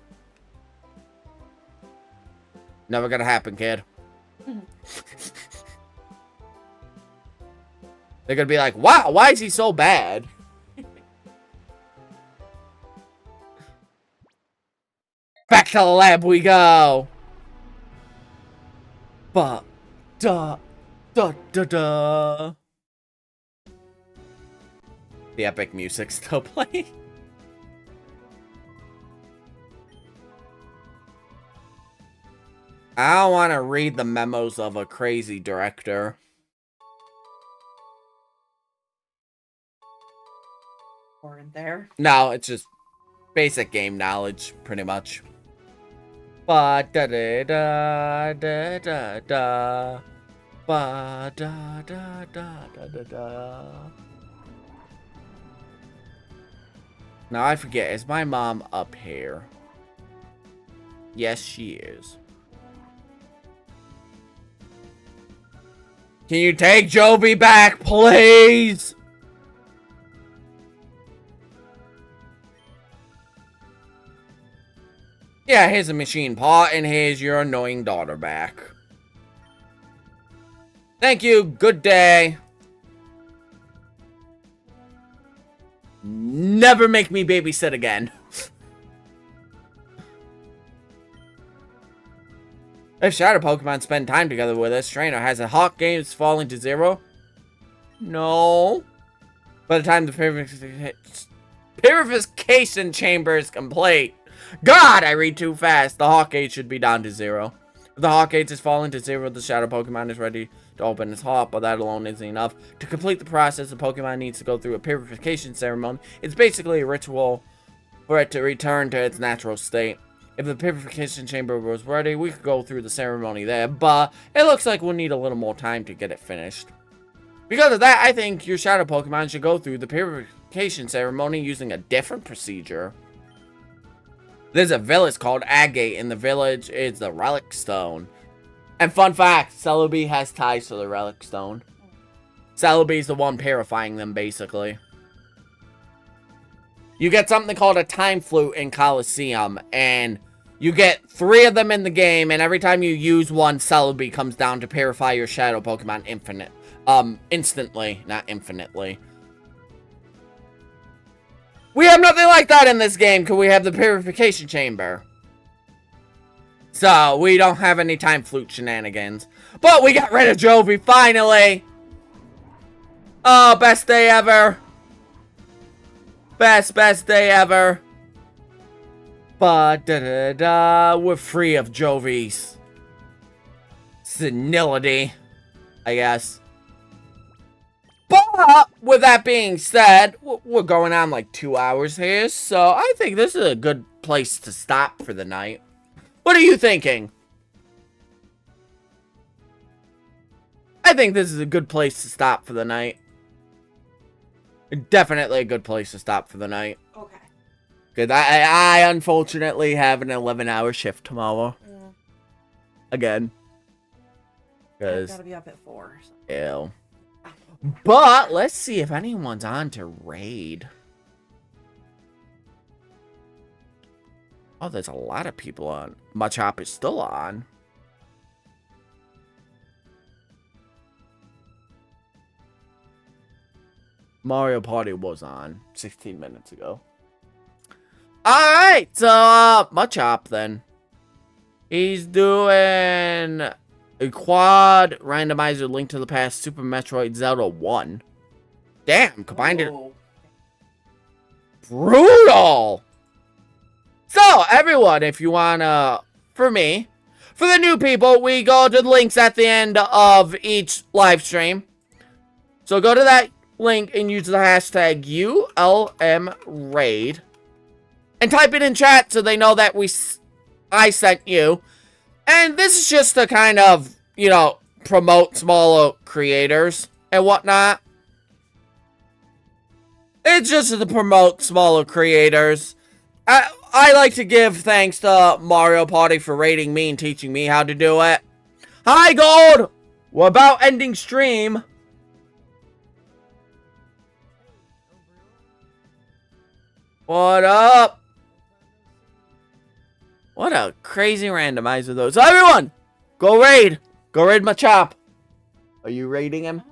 Never gonna happen, kid. They're gonna be like, wow, why is he so bad? Back to the lab we go. Ba da da da da. The epic music still playing. I don't want to read the memos of a crazy director. Weren't there? No, it's just basic game knowledge, pretty much. Ba da da da da da da. Ba da da da da da da. Now I forget, is my mom up here? Yes, she is. Can you take Jovi back, please? Yeah, here's a machine paw, and here's your annoying daughter back. Thank you. Good day. Never make me babysit again. If Shadow Pokemon spend time together with us, trainer has a Hawk games falling to 0? No. By the time the purification chamber is complete. God, I read too fast. The Hawk gauge should be down to 0. If the Hawk gauge is falling to 0, the Shadow Pokemon is ready to open its heart, but that alone isn't enough. To complete the process, the Pokemon needs to go through a purification ceremony. It's basically a ritual for it to return to its natural state. If the purification chamber was ready, we could go through the ceremony there, but it looks like we'll need a little more time to get it finished. Because of that, I think your Shadow Pokemon should go through the purification ceremony using a different procedure. There's a village called Agate, and the village is the Relic Stone. And fun fact, Celebi has ties to the Relic Stone. Celebi's the one purifying them, basically. You get something called a Time Flute in Coliseum, and you get 3 of them in the game, and every time you use one, Celebi comes down to purify your Shadow Pokemon instantly, not infinitely. We have nothing like that in this game, because we have the Purification Chamber. So, we don't have any Time Flute shenanigans. But we got rid of Jovi, finally! Oh, best day ever! Best day ever! But, we're free of Jovi's senility, I guess. But, with that being said, we're going on like 2 hours here, so I think this is a good place to stop for the night. What are you thinking? I think this is a good place to stop for the night. Definitely a good place to stop for the night. Okay. Because I unfortunately have an 11-hour shift tomorrow. Yeah. Again. I've Because, got to be up at 4. So. ew. But, let's see if anyone's on to raid. Oh, there's a lot of people on. Machop is still on. Mario Party was on 16 minutes ago. Alright, so, Machop then. He's doing a quad randomizer Link to the Past Super Metroid Zelda 1. Damn, combined it. Brutal! So, everyone, if you wanna, for the new people, we go to the links at the end of each live stream. So go to that link and use the hashtag ULMRaid. And type it in chat so they know that I sent you. And this is just to kind of, you know, promote smaller creators and whatnot. It's just to promote smaller creators. I like to give thanks to Mario Party for rating me and teaching me how to do it. Hi, Gold! We're about ending stream. What up? What a crazy randomizer, though. So, everyone, go raid. Go raid Machop. Are you raiding him?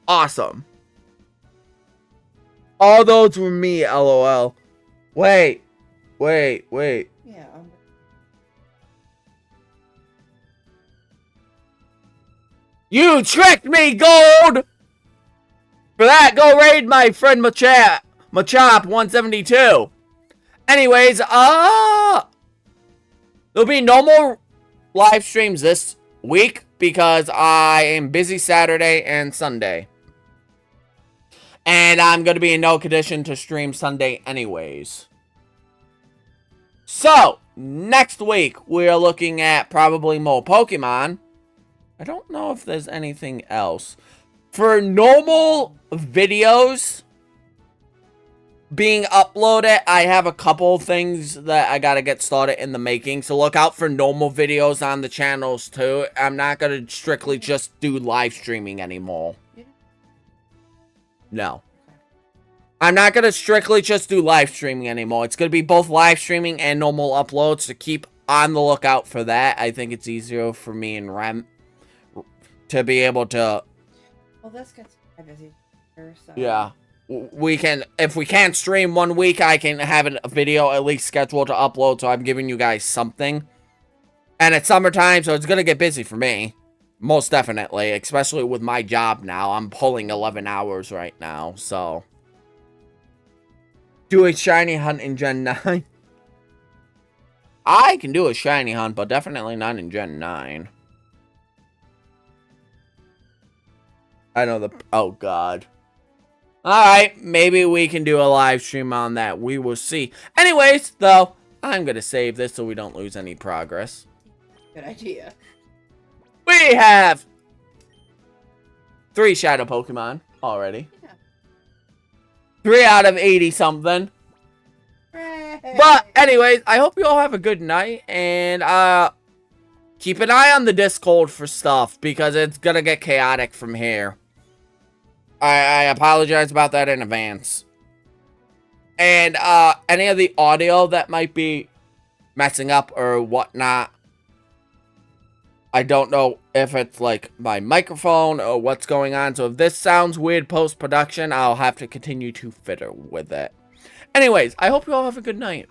Awesome. All those were me, LOL. Wait. Yeah. You tricked me, Gold! For that, go raid my friend Machop 172. Anyways, there'll be no more live streams this week because I am busy Saturday and Sunday. And I'm going to be in no condition to stream Sunday anyways. So, next week, we're looking at probably more Pokemon. I don't know if there's anything else. For normal videos, being uploaded. I have a couple things that I gotta get started in the making, so look out for normal videos on the channels too. I'm not gonna strictly just do live streaming anymore. No. I'm not gonna strictly just do live streaming anymore. It's gonna be both live streaming and normal uploads, so keep on the lookout for that. I think it's easier for me and Rem to be able to... Well, this gets busy here, so... Yeah. We can, if we can't stream one week, I can have a video at least scheduled to upload, so I'm giving you guys something. And it's summertime, so it's gonna get busy for me. Most definitely, especially with my job now. I'm pulling 11 hours right now, so... Do a shiny hunt in Gen 9. I can do a shiny hunt, but definitely not in Gen 9. I know the... Oh, God. Alright, maybe we can do a live stream on that. We will see. Anyways, though, I'm going to save this so we don't lose any progress. Good idea. We have 3 Shadow Pokemon already. Yeah. 3 out of 80-something. But, anyways, I hope you all have a good night. And, keep an eye on the Discord for stuff, because it's going to get chaotic from here. I apologize about that in advance. And, any of the audio that might be messing up or whatnot, I don't know if it's, like, my microphone or what's going on. So if this sounds weird post-production, I'll have to continue to fiddle with it. Anyways, I hope you all have a good night.